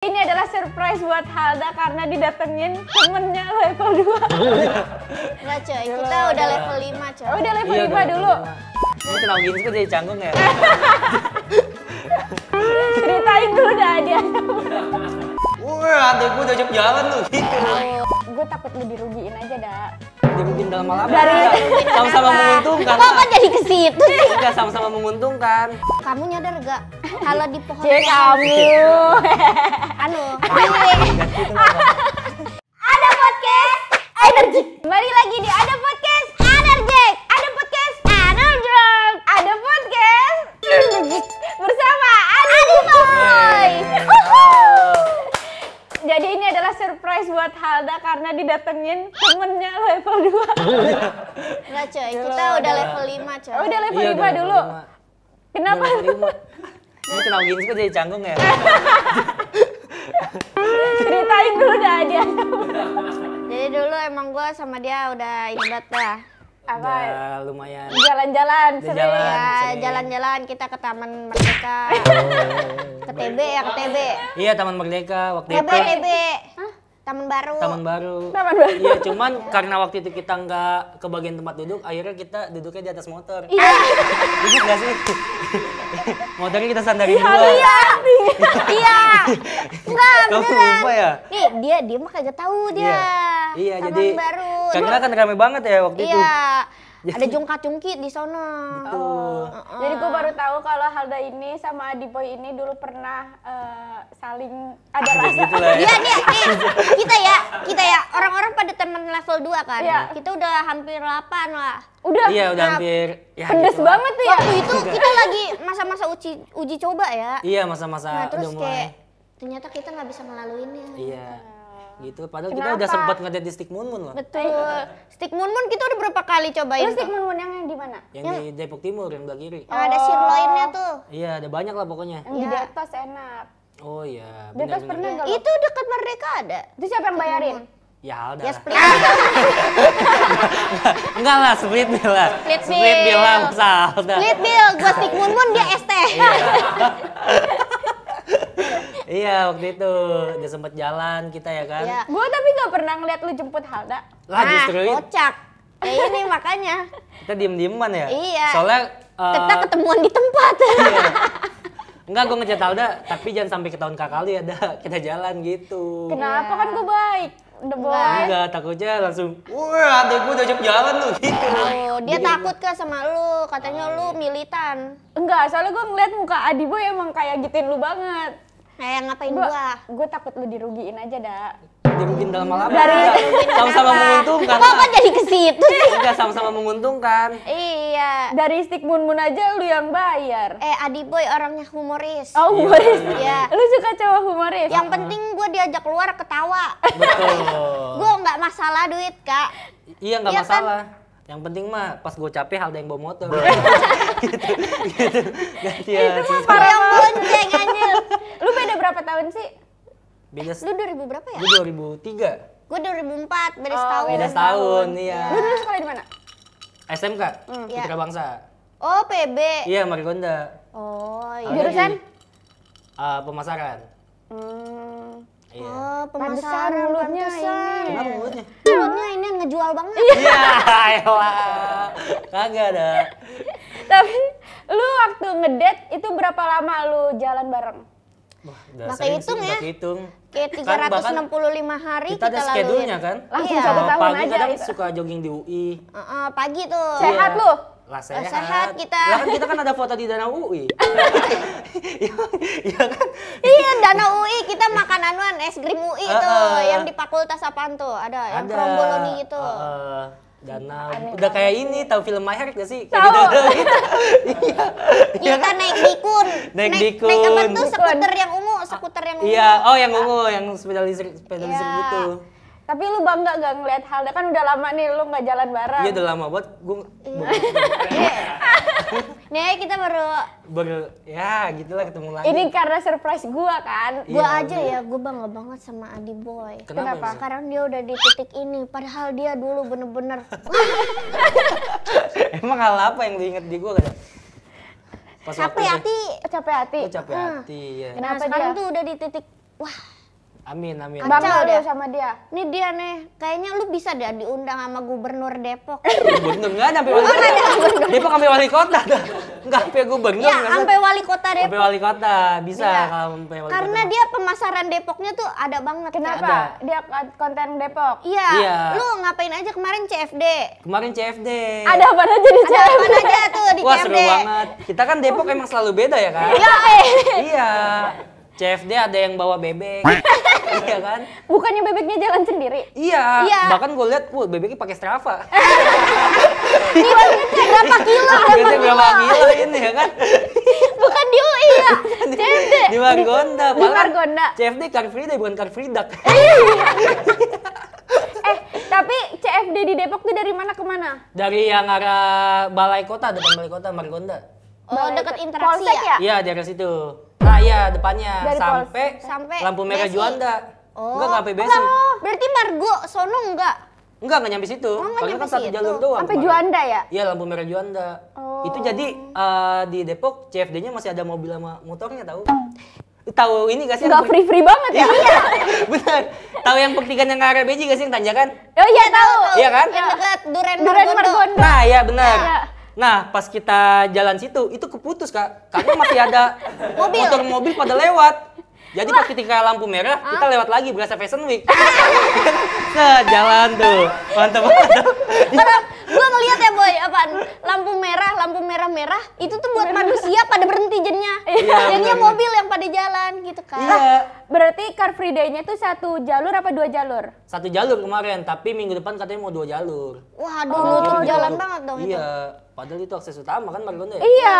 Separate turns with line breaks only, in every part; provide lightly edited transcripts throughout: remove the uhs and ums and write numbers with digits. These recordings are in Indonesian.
Ini adalah surprise buat Halda karena didatengin temennya level 2.
Enggak coy, kita udah level 5 coy.
Oh, udah level 5 dulu.
Ini kenal gini sih kok jadi canggung ya?
Ceritain dulu dah dia.
Wah, adek gue udah ajak jalan tuh gitu.
Gue takut lu dirugiin aja dah.
Dirugiin dalam hal apa?
Dari
sama-sama menguntungkan.
Kok jadi ke situ sih?
Enggak, sama-sama menguntungkan.
Kamu nyadar gak kalau di pohon
Cek kamu.
anu
Ada podcast Energi. Kembali lagi di Ada Podcast Energi. Ada podcast Energi. Ada podcast Energi bersama Adi Boy. Jadi ini adalah surprise buat Halda karena didatengin temennya level 2.
Enggak coy, kita udah level 5 coy.
Oh, udah level
Iya,
5
udah
dulu.
level 5.
Kenapa?
Udah level 5. Ini kenal gini sih kok jadi canggung ya?
Ceritain dulu dah dia.
Jadi dulu emang gue sama dia udah ibadat dah.
Apa?
Udah lumayan.
Jalan-jalan
Udah
sering.
jalan.
Ya
sering.
jalan-jalan kita ke Taman Merdeka. Ke TB ya, ke TB.
Iya, Taman Merdeka waktu
TB,
itu.
TB. Taman Baru.
Taman Baru.
Taman Baru.
Iya, cuman karena waktu itu kita nggak ke bagian tempat duduk, akhirnya kita duduknya di atas motor.
Iya.
Duduk nggak sih? Motornya kita sandarin dua.
Iya. Iya. Enggak,
Kamu
beneran.
lupa ya?
Nih, dia mah kagak tahu dia.
Iya,
Taman
jadi
Baru.
karena kan rame banget ya waktu itu.
Iya. Ada jongkak-jongkit di sono.
Tuh.
Jadi gue baru tahu kalau Halda ini sama Adi Boy ini dulu pernah saling ada rasa.
Gitu lah ya.
Iya nih, kita ya orang-orang pada temen level 2 kan.
Iya.
Kita udah hampir 8 lah.
Udah.
Iya, udah hampir. Ya,
Pedes
gitu lah.
banget tuh ya.
Waktu itu kita lagi masa-masa uji coba ya.
Iya, masa-masa
Nah, terus
udah mulai.
kayak ternyata kita nggak bisa ngelaluinnya.
Iya. Gitu. Padahal kita
Kenapa?
udah sempat ngeliat di Stick Moon Moon loh.
Betul. Stick Moon Moon kita udah berapa kali cobain
Terus
tuh.
Stick Moon yang di mana?
Yang di Depok Timur, yang belah kiri.
Yang ada sirloinnya tuh.
Iya, ada banyak lah pokoknya.
Yang di
Iya.
atas enak.
Oh iya,
Di atas
benar-benar.
pernah nggak lo?
Itu dekat Merdeka ada.
Itu siapa yang bayarin?
Ya Halda.
Ya
lah.
split.
Enggak lah, split bill lah.
Split
Split bill
bill.
lah, masa Halda.
Split bill, gua Stick Moon Moon dia ST.
Iya, waktu itu udah sempet jalan kita ya kan.
Iya.
Gue tapi nggak pernah ngeliat lu jemput Halda.
Lah justru itu
kocak. Kayak ini makanya.
kita diem-dieman ya.
Iya.
Soalnya
Kita ketemuan di tempat.
iya. Enggak, gue ngechat Halda, tapi jangan sampai ketahuan kali ada kita jalan gitu.
Kenapa kan gue baik? Udah Boy.
Enggak, takutnya langsung, wah adek gue udah ajak jalan tuh gitu.
Oh, dia takut ke sama lu, katanya lu militan.
Enggak, soalnya gue ngeliat muka Adi Boy emang kayak gituin lu banget.
Kayak ngapain gua?
Gue takut lu dirugiin aja dah.
Dirugiin dalam hal apa?
Dari-
Enggak, sama-sama menguntungkan.
Kok jadi ke situ sih?
Enggak, sama-sama menguntungkan.
Iya.
Dari Stick Moon Moon aja lu yang bayar.
Adi Boy orangnya humoris.
Oh, humoris.
Iya.
Lu suka cowok humoris?
Yang penting gua diajak keluar ketawa.
Betul.
Gua nggak masalah duit, Kak.
Iya, nggak
Iya kan?
masalah. Yang penting mah pas gue capek Halda yang bawa motor. gitu. Gantian.
Gua yang bonceng anjir.
Lu beda berapa tahun sih?
Beda
Lu 2000 berapa ya?
gue 2003.
Gua 2004, beda
Oh,
setahun.
Beda setahun, iya.
Lu dulu sekolah di mana?
SMK,
Iya.
Putra Bangsa.
Oh, PB.
Iya, Margonda.
Oh, iya.
Jurusan?
Pemasaran. Iya.
Oh,
Pantesan
pemasaran,
mulutnya
pantesan.
ini.
Kenapa mulutnya?
Mulutnya ini ngejual banget.
Iya, elah. Kagak ada.
Tapi lu waktu ngedate itu berapa lama lu jalan bareng?
Wah, udah
Pakai
sering
hitung
sih,
ya?
udah kehitung.
Kayak
Kan bahkan
365 hari
kita ada
laluin.
schedule-nya kan?
Langsung
Iya.
satu tahun
Pagi
aja
kadang
itu.
suka jogging di UI.
Pagi tuh.
Sehat
Iya.
lu?
Lah sehat.
sehat kita.
Lah kan kita kan ada foto di Danau UI. Iya kan?
Iya, Danau UI kita makan anuan es krim UI tuh, yang di fakultas apaan tuh? Ada yang
Ada.
Kromboloni gitu.
Danau. Udah kayak ini, tahu film My Heart gak sih? Kayak
Tahu.
gitu. Iya.
Kita naik dikun.
Naik dikun.
Naik apa tuh?
Dikun.
Skuter yang ungu, skuter yang ungu.
Iya, oh yang ungu, yang sepeda listrik
Iya.
gitu.
Tapi lu bangga gak ngeliat Halda? Kan udah lama nih lu gak jalan bareng.
Iya udah lama banget, gue
Nih kita
ya gitulah ketemu lagi.
Ini karena surprise gua kan.
Gua
Iya,
aja ya, gua bangga banget sama Adi Boy.
Kenapa?
Sekarang dia udah di titik ini, padahal dia dulu bener-bener
Emang hal apa yang diinget di gue kan? Pas
capek hati.
Capek hati.
Oh, capek hati ya.
Nah,
Kenapa
sekarang
dia?
tuh udah di titik, wah
Amin.
Bangga lu sama dia.
Nih dia nih, kayaknya lu bisa deh diundang sama gubernur Depok.
Gubernur nggak sampai wali kota. Depok sampai wali kota dah. Nggak sampai gubernur.
Ya, sampai wali kota Depok.
Sampai wali kota bisa
Iya.
kalau sampai wali
Karena
kota.
dia pemasaran Depoknya tuh ada banget.
Kenapa?
Ada.
Dia konten Depok.
Iya,
Iya.
lu ngapain aja kemarin CFD?
Kemarin CFD.
Ada apa aja di
Ada apa aja tuh di
Wah
CFD?
seru banget. Kita kan Depok emang selalu beda ya kan?
Ya,
Iya. CFD ada yang bawa bebek. Iya kan?
Bukannya bebeknya jalan sendiri?
Iya.
Iya.
Bahkan gue lihat, wah bebeknya pakai Strava.
Gila, berapa kilo?
Biasanya berapa kilo ini ya kan?
Bukan di UI ya.
CFD.
Di Margonda.
Di Margonda.
CFD Car Free Day bukan Car Free Duck.
Tapi CFD di Depok tuh dari mana ke mana?
Dari yang arah Balai Kota, depan Balai Kota Margonda.
Oh, deket interaksi
Polsek
ya?
Iya, daerah situ. Nah, iya depannya
Dari
Sampai
lampu merah
Besi.
Juanda.
Oh.
Enggak sampai Besi.
Berarti Margo sono enggak?
Enggak nyampe situ.
Oh, nggak
Karena
nyampe
kan satu
situ.
jalur doang.
Sampai
kemarin.
Juanda ya?
Iya, lampu merah Juanda.
Oh.
Itu jadi di Depok CFD-nya masih ada mobil sama motornya tahu. Tahu ini gak sih?
Nggak free-free banget ya?
Benar. Tahu yang pertigaan yang arah Beji gak sih yang tanjakan?
Oh iya tahu.
Iya kan?
Yang dekat Duren
Duren
Margondo.
Margonda.
Nah, ya benar.
Iya.
Nah, pas kita jalan situ, itu keputus, Kak. Karena masih ada
Mobil.
motor-mobil pada lewat. Jadi pas ketika lampu merah, kita lewat lagi berasa Fashion Week. Jalan tuh. Mantap banget.
Orang gua ngeliat ya boy, apaan? Lampu merah, itu tuh buat manusia pada berhenti jadinya.
Iya,
Jadinya
benar.
mobil yang pada jalan gitu kan.
Iya.
Berarti Car Free Day-nya tuh 1 jalur apa 2 jalur?
Satu jalur kemarin, tapi minggu depan katanya mau 2 jalur.
Waduh, nutup
Gitu.
jalan banget dong itu.
Iya. Padahal itu akses utama kan Margonda ya?
Iya.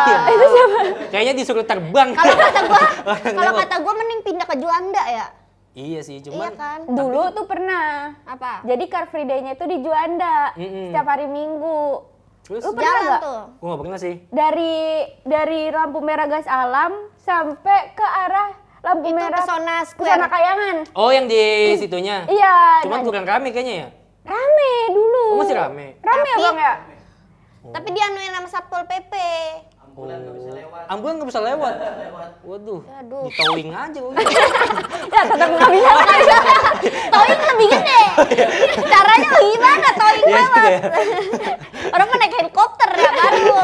Iya.
Itu siapa?
Kayaknya disuruh terbang.
Kalau kata gua,
Orang
kalau
Depok.
kata gua mending pindah ke Juanda ya.
Iya sih,
Iya
cuman
kan?
Dulu tuh pernah.
Apa?
Jadi Car Free Day-nya itu di Juanda.
Mm-mm.
Setiap hari Minggu.
terus
Lu pernah
Jalan
nggak?
tuh.
gua gak pernah sih.
Dari lampu merah gas alam sampai ke arah lampu
Itu
merah
Pesona
Pesona
Square.
Kayangan.
Oh, yang di situnya?
Iya.
Cuman
nah,
kurang rame kayaknya ya?
rame dulu.
Oh, masih rame?
Rame ya
Tapi-
Bang ya?
Tapi dianuin sama Satpol PP.
Ambulan nggak bisa lewat. Waduh,
Aduh.
di towing aja.
Ya tetap nggak bisa.
Towing lebih gede. Caranya gimana towing
Iya,
lewat?
iya.
Orang mau naik helikopter ya baru.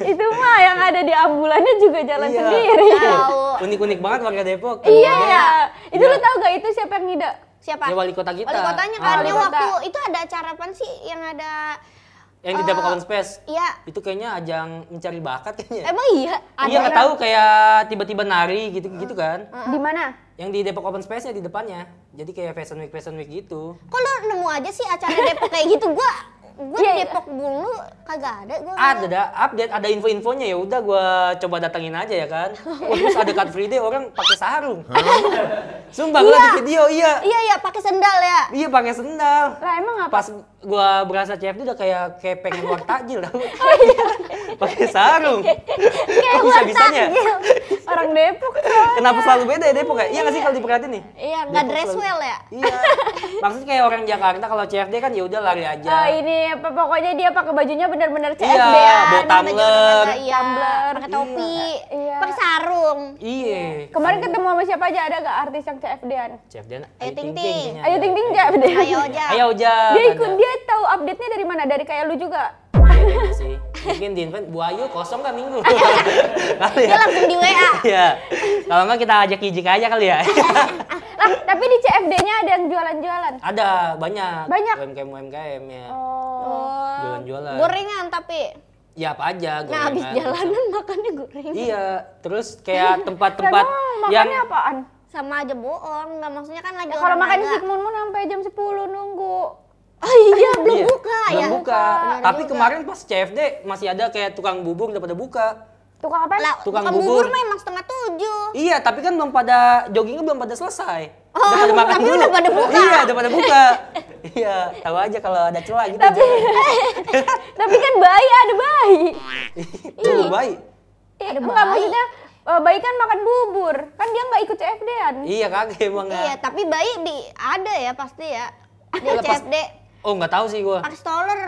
Itu mah yang ada di ambulannya juga jalan
Iya.
sendiri.
Tahu.
Unik-unik banget warga Depok.
Iya ya. Itu
Iya.
lu tahu gak itu siapa yang ngide?
Siapa?
Ya wali kota kita.
Wali kotanya
Ah,
kan.
wali
Yang
kota.
waktu itu ada acara apa sih yang ada
yang di Depok Open Space.
Iya.
Itu kayaknya ajang mencari bakat kayaknya.
Emang iya?
Iya nggak tahu kayak tiba-tiba nari gitu kan.
Di mana?
Yang di Depok Open Space-nya di depannya. Jadi kayak Fashion Week gitu.
Kok lu nemu aja sih acara Depok kayak gitu? Gua
Iya,
di
iya.
Depok dulu kagak ada gua.
Ada update, ada info-infonya ya udah gua coba datangin aja ya kan. Wah, terus ada Car Free Day orang pakai sarung. Sumpah gua liat di video, iya.
Iya pakai sendal ya.
Iya pakai sendal.
Lah emang apa?
Pas gua berasa CFD udah kayak pengen keluar takjil tau.
Oh, iya.
Pakai sarung.
Kayak
Kok
luar
bisa-bisanya?
takjil.
Orang Depok soalnya.
Kenapa selalu beda ya Depok ya? Iya nggak sih kalau diperhatiin nih?
Iya, nggak
Depok
dress
selalu-
well ya.
Iya. Maksudnya kayak orang Jakarta kalau CFD kan ya udah lari aja.
Oh ini apa pokoknya dia pakai bajunya bener-bener CFD
Iya,
ya.
bawa tumbler.
Iya,
Tumbler.
pakai topi,
Iya.
pakai sarung.
Iya.
Kemarin ketemu sama siapa aja, ada gak artis yang CFD-an?
CFD
Ayu Ting Ting.
kayaknya
Ayu
ada.
Ting Ting CFD.
Ayo aja.
Ayo aja.
Dia ikut, dia tahu update-nya dari mana? Dari kayak lu juga.
Iya sih. Mungkin di invent Bu Ayu kosong nggak minggu? Kali
Dia langsung di WA.
Iya. Kalau nggak kita ajak Kijik aja kali ya.
Lah, tapi di CFD-nya ada yang jualan-jualan.
Ada banyak.
Banyak?
UMKM ya.
Oh.
Jualan-jualan.
Gorengan tapi.
Ya apa aja.
Nah, habis
gorengan.
jalanan makannya gorengan.
Iya. Terus kayak tempat-tempat
Emang
yang
makannya apaan?
Sama aja bohong, nggak maksudnya kan lagi
Ya, kalau makan
olahraga.
Sigmun sampai jam 10 nunggu.
Oh iya, belum
Iya,
buka
belum
ya.
buka.
Benar
Tapi
juga.
kemarin pas CFD masih ada kayak tukang bubur udah pada buka.
Tukang apa?
Lah,
Tukang
tukang
bubur.
bubur mah emang 6:30.
Iya, tapi kan belum pada joggingnya belum pada selesai.
Oh,
udah pada makan
tapi
dulu.
udah pada buka.
Iya, udah pada buka. Iya, tahu aja kalau ada celah gitu.
Tapi, tapi kan bayi ada bayi.
Tuh, baik.
Ada
bayi.
enggak maksudnya bayi kan makan bubur. Kan dia nggak ikut CFD-an.
Iya, kaget emang
Iya,
nggak.
tapi bayi ada ya pasti ya. Di
Iya, pas-
CFD
Oh, nggak tahu sih gua.
pakai stroller.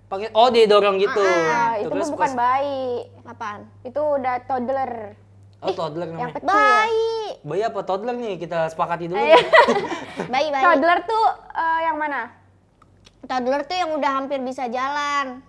Pakai didorong gitu.
Nah, itu
Terus
bukan
pas-
bayi.
Apaan?
Itu udah toddler.
Oh, toddler
Yang
namanya.
kecil.
Bayi apa toddler nih? Kita sepakati dulu.
Iya.
Bayi.
Toddler tuh yang mana?
Toddler tuh yang udah hampir bisa jalan.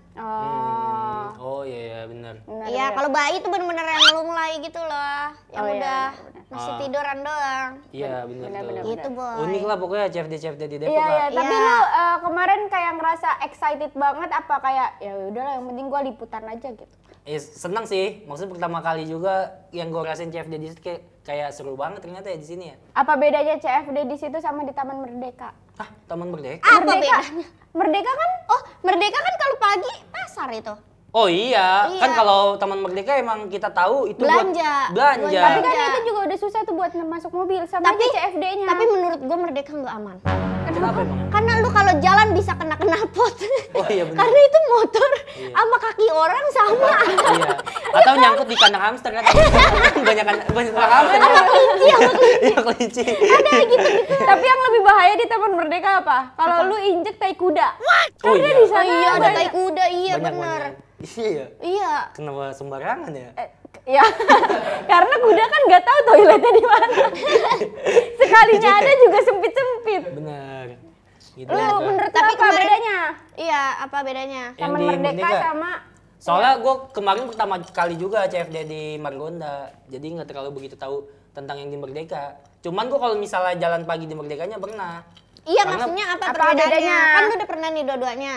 Oh iya benar.
Iya, kalau bayi tuh bener-bener yang mulai gitu loh. Yang
Oh, iya,
udah
bener-bener.
masih tiduran doang.
Iya benar tuh.
Gitu, Boy.
Unik lah pokoknya CFD di Depok
Iya,
lah.
iya. Tapi
Iya.
lu kemarin kayak ngerasa excited banget apa kayak ya udahlah yang penting gua liputan aja gitu.
Senang sih. Maksudnya pertama kali juga yang gue rasain CFD di situ kayak seru banget ternyata ya di sini ya.
Apa bedanya CFD di situ sama di Taman Merdeka?
Ah, Taman Merdeka.
Apa
Merdeka.
bedanya?
Merdeka kan
Oh, Merdeka kan kalau pagi pasar itu.
Oh iya,
Iya.
kan kalau Taman Merdeka emang kita tahu itu
Belanja.
buat belanja.
tapi kan
Iya.
itu juga udah susah tuh buat masuk mobil sama aja CFD-nya.
Tapi menurut gue Merdeka nggak aman.
Kenapa emang?
Karena lu kalau jalan bisa kena knalpot.
Oh iya benar.
Karena itu motor sama kaki orang sama.
Iya. Atau nyangkut di kandang hamster kan. banyak hamster. Iya kelinci.
Tapi yang lebih bahaya di Taman Merdeka apa? Kalau lu injek tai kuda.
Oh
Karena
iya.
di sana
Iya, ada
banyak-
tai kuda, iya bener.
Banyak. Iya.
Iya.
Kenapa sembarangan ya?
Ya, karena kuda kan nggak tahu toiletnya di mana. Sekalinya ada juga sempit-sempit.
Benar. Gitu.
Lu
juga.
menurut
Tapi
lu apa
kemarin-
bedanya?
Iya, apa bedanya?
Yang
Taman
di
Merdeka
Merdeka?
sama
Soalnya gue kemarin pertama kali juga CFD di Margonda, jadi nggak terlalu begitu tahu tentang yang di Merdeka. Cuman gue kalau misalnya jalan pagi di Merdekanya pernah.
Iya,
Karena-
maksudnya apa
apa
perbedaannya?
bedanya?
Kan lu udah pernah nih dua-duanya.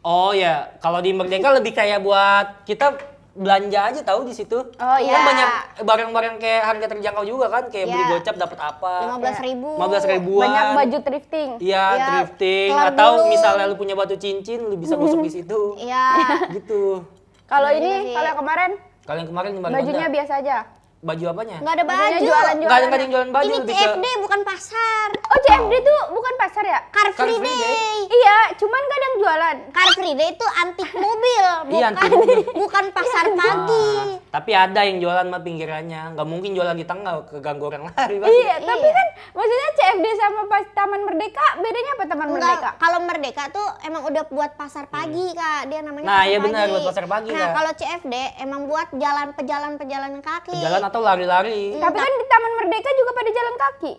Oh ya, kalau di Merdeka lebih kayak buat kita belanja aja tahu di situ.
Oh,
Kan
iya.
banyak barang-barang kayak harga terjangkau juga kan, kayak beli
Iya.
gocap dapat apa?
15.000.
15 ribuan.
banyak baju thrifting.
Iya,
Iya,
thrifting
kelar
atau
dulu.
misalnya lu punya batu cincin, lu bisa gosok di situ.
Iya.
Gitu.
Kalau
Bener
ini,
sih.
kalau yang kemarin
Kalau yang kemarin di Margonda,
bajunya biasa aja.
baju apanya?
Nggak ada
Maksudnya
baju.
jualan-jualan.
Nggak ada yang jualan baju,
Ini
lebih ke
CFD bukan pasar.
Oh, CFD tuh bukan pasar ya?
Car
Car
Free
Free
Day.
Day.
Iya, cuman kadang jualan.
Car Free Day itu antik mobil,
Iya,
bukan
antik mobil.
bukan pasar pagi.
Tapi ada yang jualan mah pinggirannya, nggak mungkin jualan di tengah, keganggu orang lari pasti.
Iya, tapi kan maksudnya CFD sama Taman Merdeka bedanya apa Taman
Enggak,
Merdeka?
kalau Merdeka tuh emang udah buat pasar pagi, Kak. Dia namanya
Nah,
pasar
iya
pagi.
benar, buat pasar pagi,
Nah,
Kak.
kalau CFD emang buat jalan pejalan kaki.
Jalan atau lari-lari.
Tapi kan di Taman Merdeka juga pada jalan kaki.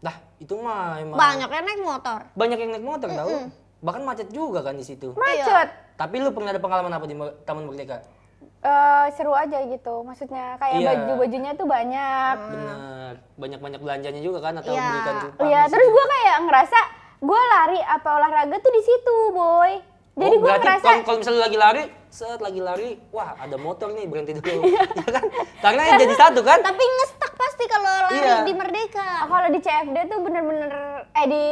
Lah, itu mah emang
Banyak yang naik motor.
banyak yang naik motor tahu. Bahkan macet juga kan di situ.
Macet.
Tapi lu pernah ada pengalaman apa di Taman Merdeka?
Seru aja gitu. Maksudnya kayak
Iya.
baju-bajunya tuh banyak.
Bener, banyak-banyak belanjanya juga kan atau
Iya.
belikan cupang.
Iya,
di
terus
situ.
gue kayak ngerasa gue lari apa olahraga tuh di situ, boy. Jadi
Oh,
gue
berarti
ngerasa
kalau misalnya lagi lari, wah ada motor nih berhenti dulu, ya kan? Karena yang jadi satu kan?
Tapi ngestak pasti kalau lari
Iya.
di Merdeka.
kalau di CFD tuh bener-bener di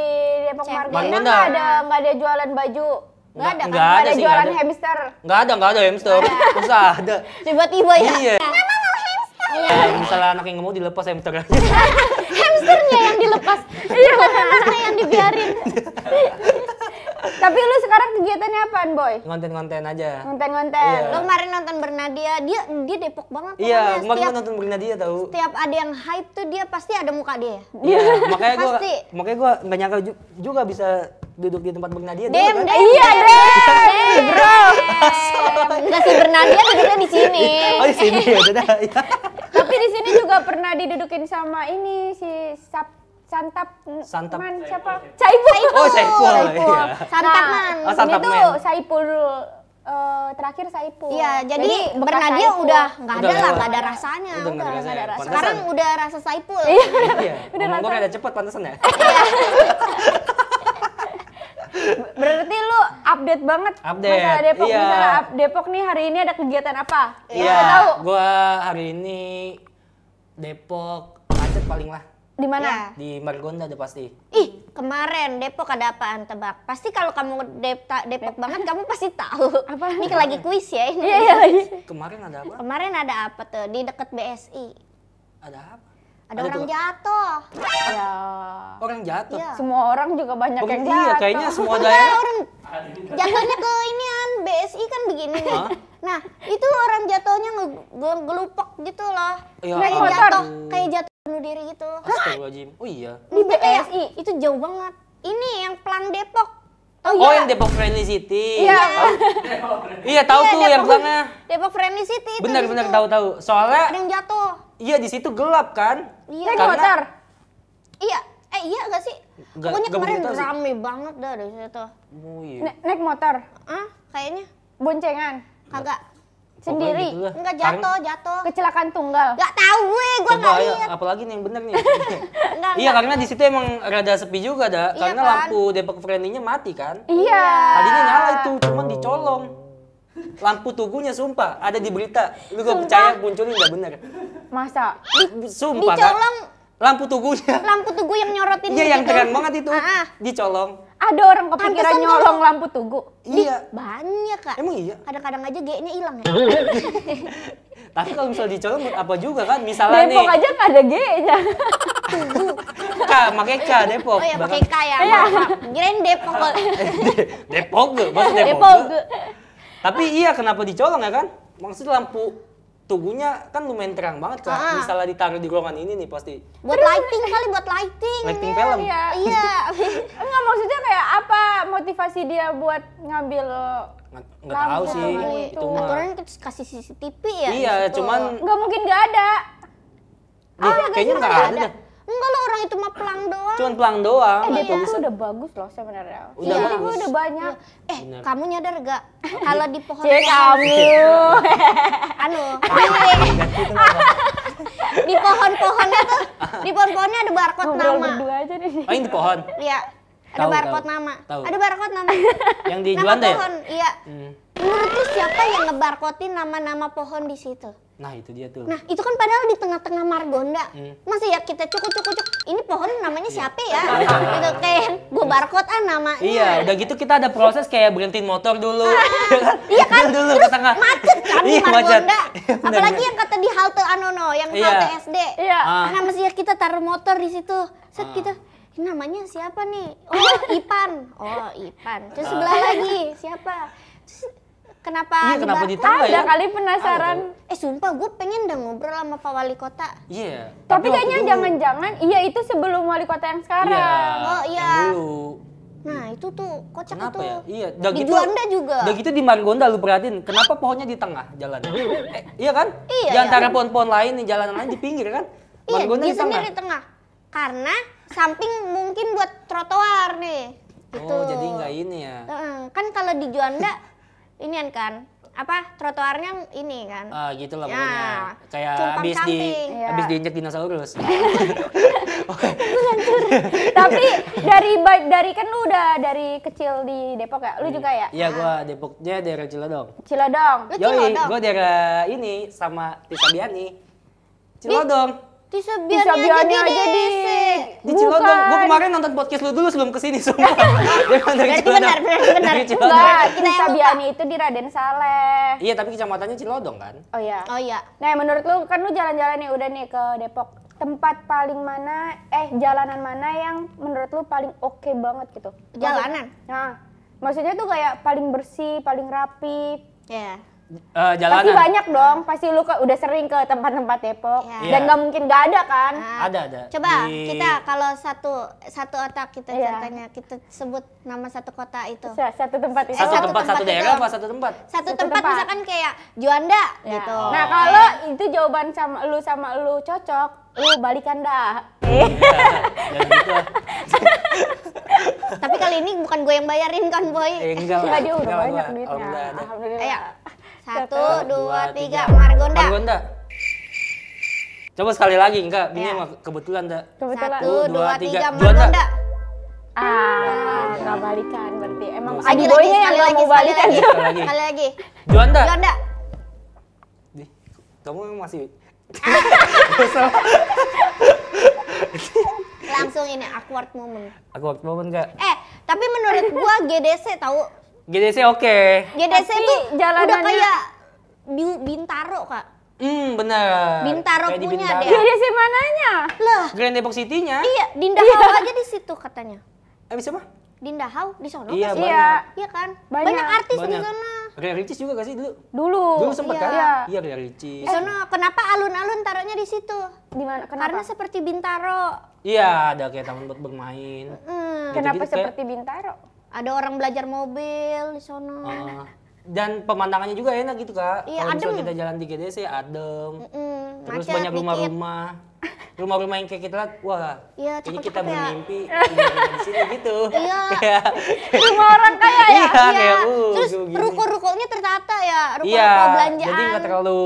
Depok
CFD.
Margonda
Margonda.
nggak ada jualan baju.
Nggak ada kan?
Nggak
Nggak
ada
ada
sih,
jualan
nggak ada.
hamster.
Nggak ada hamster. Masa ada?
Tiba-tiba ya.
Iya. Kalau misalnya anak yang nggak mau dilepas hamster aja.
Hamsternya yang dilepas.
Iya.
Bukan anaknya yang dibiarin.
Tapi lu sekarang kegiatannya apaan, boy?
Ngonten-ngonten aja.
Ngonten-ngonten.
Iya.
Lo kemarin nonton Bernadia, dia Depok banget
Iya,
pokoknya.
kemarin
Setiap,
gua nonton Bernadia tahu.
setiap ada yang hype tuh dia pasti ada muka dia.
Iya, makanya
Pasti.
gua nggak nyangka juga bisa duduk di tempat Bernadia dulu
Dem,
kan.
dem.
Iya,
dem, bro. Enggak sih Bernadia duduknya di sini.
Oh di sini ya udah dah. Iya.
Tapi di sini juga pernah didudukin sama ini si Santap. Man, siapa? Saipul.
Oh, Saipul, iya.
Santapman.
Oh,
Ini
Santapman.
tuh Saipul terakhir Saipul.
Iya, jadi
bekas
Bernadia
Saipul.
udah nggak ada
Udah
lah,
lewat.
nggak ada rasanya.
Udah nggak ada rasanya.
Sekarang
Pantesan.
udah rasa Saipul.
Iya.
Udah
Ngomong gua
rasa.
rada cepet pantesan ya.
Berarti lu update banget
Update,
masalah Depok.
iya.
Misalnya Depok nih hari ini ada kegiatan apa?
Iya.
Kita tahu
Gua hari ini Depok macet paling lah.
di mana?
Iya.
Di Margonda udah pasti.
Ih, kemarin Depok ada apaan tebak? Pasti kalau kamu Depok banget kamu pasti tahu.
Apa?
Ini lagi kuis ya ini.
Iya, iya lagi.
Kemarin ada apa?
Kemarin ada apa tuh di deket BSI?
Ada apa?
Ada orang
tuh.
jatuh.
Ya.
Orang jatuh.
Iya.
Semua orang juga banyak yang
Iya,
jatuh.
kayaknya semua
Nah,
daerah.
orang jatuhnya ke inian BSI kan begini nih.
Hah?
Nah, itu orang jatuhnya ngelupak gitu loh.
Ya
Kayak
ampun.
jatuh, kayak jatuh bunuh diri gitu.
Astagfirullahaladzim. Oh iya.
Di BSI.
Itu jauh banget. Ini yang Pelang Depok.
Oh, yang Depok Friendly City.
Iya.
Iya, tahu
Iya,
tuh yang
Depok.
belakangnya.
Depok Friendly City itu.
Benar
di
benar
situ.
tahu.
Ada
Soalnya
yang jatuh.
Iya di situ gelap kan?
Iya.
Naik motor.
Iya. Iya gak sih? Pokoknya
Nggak
kemarin
begitu sih.
rame banget dah dari situ.
Oh iya.
Naik motor.
Kayaknya
Boncengan.
kagak.
Sendiri.
Pokoknya gitu lah.
Enggak jatuh.
Kecelakaan tunggal.
Gak tahu gue
Coba
nggak
ayo,
lihat.
apalagi nih yang bener nih.
Enggak.
Iya karena di situ emang rada sepi juga dah,
Iya
karena
kan?
lampu Depok Friendly-nya mati kan.
Iya.
Tadinya nyala itu, cuman dicolong. Lampu tugunya sumpah, ada di berita. Lu gak percaya munculin nggak bener.
Masa?
Sumpah
Dicolong.
Kak. Lampu tugunya.
Lampu tugu yang nyorotin
Iya yang
gitu.
terang banget itu,
Ah.
dicolong.
Ada orang kepikiran
Pantesan
nyolong lampu tugu.
Iya.
Banyak Kak.
Emang iya?
Kadang-kadang aja G-nya hilang ya.
Tapi kalau misalnya dicolong buat apa juga kan? Misalnya
Depok
nih,
aja nggak ada G-nya.
K, pakai K Depok.
Oh iya pakai K ya.
Iya.
Maaf. Kirain Depok kok.
Depok gak? Maksud Depok.
Depok.
Ge. Tapi iya kenapa dicolong ya kan? Maksudnya lampu tugunya kan lumayan terang banget Kak. Misalnya ditaruh di ruangan ini nih pasti.
Buat lighting kali, buat lighting.
Lighting film.
Iya.
Iya.
Enggak, maksudnya kayak apa motivasi dia buat ngambil
Nggak tahu
lampu
sih
tugu
itu mah.
Aturannya kasih CCTV ya.
Iya,
di situ.
cuman
nggak mungkin nggak ada.
kayaknya nggak ada dah.
Enggak lah, orang itu mah pelang doang.
Cuman pelang doang.
Depok
Tulisan.
tuh udah bagus loh sebenarnya.
Udah
CCTV
bagus.
udah banyak.
Bener.
Kamu nyadar gak? Kalau di pohon
Cek kamu.
anu, di pohon-pohonnya tuh, di pohon-pohonnya ada barcode
Ngobrol
nama.
berdua aja nih.
Oh ini di pohon.
Iya. Ada
Tahu,
barcode
tahu.
nama.
Tahu.
Ada barcode nama.
Yang di
Nama
Juanda ya?
pohon, iya. Menurut lu siapa yang ngebarkotin nama-nama pohon di situ?
Nah itu dia tuh.
Nah, itu kan padahal di tengah-tengah Margonda. Masa ya kita cuk. Ini pohon namanya siapa ya? Gitu kayak gue barcode namanya.
Iya, udah gitu kita ada proses kayak berhentiin motor dulu.
Iya kan?
Dulu
Terus
ke tengah.
macet kan di
Iya, macet.
Margonda.
Iya, bener,
Apalagi
bener.
yang kata di halte Anono, yang
Iya.
halte SD.
Iya.
Nah, mesti ya kita taruh motor di situ. Set kita, ini namanya siapa nih? Oh, Ipan. Oh, Ipan. Terus sebelah lagi siapa? Terus kenapa?
Iya, kenapa
dibar-
ditambah ya?
Ada kali penasaran.
Sumpah gue pengen udah ngobrol sama Pak Wali Kota.
Iya.
Tapi
waktu
kayaknya
dulu.
jangan-jangan iya itu sebelum wali kota yang sekarang.
Iya.
Oh, iya.
yang dulu.
Nah, itu tuh kocak
Kenapa
itu.
ya? Iya, udah
Di
gitu.
Juanda juga.
Udah gitu di Margonda lu perhatiin, kenapa pohonnya di tengah jalan? Iya kan?
Iya,
Di antara pohon-pohon lain nih, jalanan lain di pinggir kan?
Iya,
Margonda
dia
di tengah.
sendiri di tengah. Karena samping mungkin buat trotoar nih. Gitu.
Oh, jadi nggak ini ya.
Kan kalau di Juanda ini kan apa trotoarnya ini kan.
Ah, gitu lah
Ya,
pokoknya. Kayak
cumpang
habis
camping.
Iya.
habis diinjek dinosaurus.
Tapi dari kan lu udah dari kecil di Depok ya? Lu juga ya?
Iya, gua Depoknya daerah Cilodong.
Cilodong.
Lu
Yoi,
Cilodong?
gua daerah ini sama Tisabiani. Cilodong.
Tisabiani aja di
Di Cilodong. Gua kemarin nonton podcast lu dulu sebelum kesini sumpah. Dia kan dari
Berarti
Cilodong.
benar.
Dari Cilodong.
Enggak,
Kita yang
Tisabiani itu di Raden Saleh.
Iya, tapi kecamatannya Cilodong kan?
Oh iya.
Oh iya.
Nah, menurut lu kan lu jalan-jalan nih udah nih ke Depok. Tempat paling mana jalanan mana yang menurut lu paling oke banget gitu?
Jalanan.
Nah, maksudnya tuh kayak paling bersih, paling rapi.
Ya.
Pasti
Jalanan.
banyak dong, pasti lu udah sering ke tempat-tempat Depok.
Iya.
Dan nggak mungkin nggak ada kan?
Ada.
Coba
Di-
kita kalau satu otak kita
Iya.
ceritanya kita sebut nama satu kota itu.
Satu tempat itu.
Satu
satu
tempat,
tempat
satu daerah
itu.
apa satu tempat?
Satu
Satu
tempat
tempat.
misalkan kayak Juanda
Ya.
gitu.
Nah, kalau itu jawaban sama lu cocok, lu balikan dah.
Dan gitu lah.
Tapi kali ini bukan gue yang bayarin kan, Boy.
Enggak lah.
Enggak, dia udah
Enggak lah,
banyak
gua.
duitnya.
Alhamdulillah ada.
Alhamdulillah.
Ayo. 1, 2, 3,
3.
Margonda.
Margonda. Coba sekali lagi, enggak. Ini
Ya.
emang kebetulan dah.
Kebetulan.
1, 2, 3,
Juanda.
Margonda.
Nggak balikan berarti. Emang
Nggak usah.
Adi Boynya yang nggak mau balikan.
Sekali lagi.
Sekali lagi.
Juanda.
Juanda.
Di, kamu emang masih
Langsung ini awkward moment.
aku waktu momen enggak?
Tapi menurut gua GDC tahu.
GDC oke.
GDC
Tapi
tuh udah
jalanannya-
kayak Bintaro, Kak.
Benar.
Bintaro
Kayak di
punya
Bintaro.
deh.
Jadi sih mananya?
Lah,
Grand Depok City-nya.
iya, Dindahau aja di situ katanya.
Bisa mah?
Dindahau di sono
Iya,
nggak sih?
Iya.
Iya kan?
Banyak.
Banyak artis di
Banyak.
sana.
Ria Ricis juga gak sih dulu?
Dulu.
Dulu sempet
iya.
kan?
Iya.
Iya, Ria Ricis.
Di sono kenapa alun-alun taruhnya di situ?
Di mana?
Karena
Kenapa?
seperti Bintaro.
Iya, ada kayak taman buat bermain.
Hmm,
Kenapa
gitu-gitu kayak-
seperti Bintaro?
ada orang belajar mobil di sono.
Oh, Dan pemandangannya juga enak gitu Kak.
Iya,
Kalau misalnya
adem.
kita jalan di GDC adem. Terus
macet
banyak
dikit.
rumah-rumah. Rumah-rumah yang kayak kita lihat, wah,
Iya,
ini
cakep-cakep
kita
ya.
bermimpi tinggal di sini gitu.
Iya.
Kayak
Rumah orang kaya ya.
iya, kayak
Terus
gini.
ruko-rukonya tertata ya,
Iya,
ruko-ruko belanjaan.
jadi nggak terlalu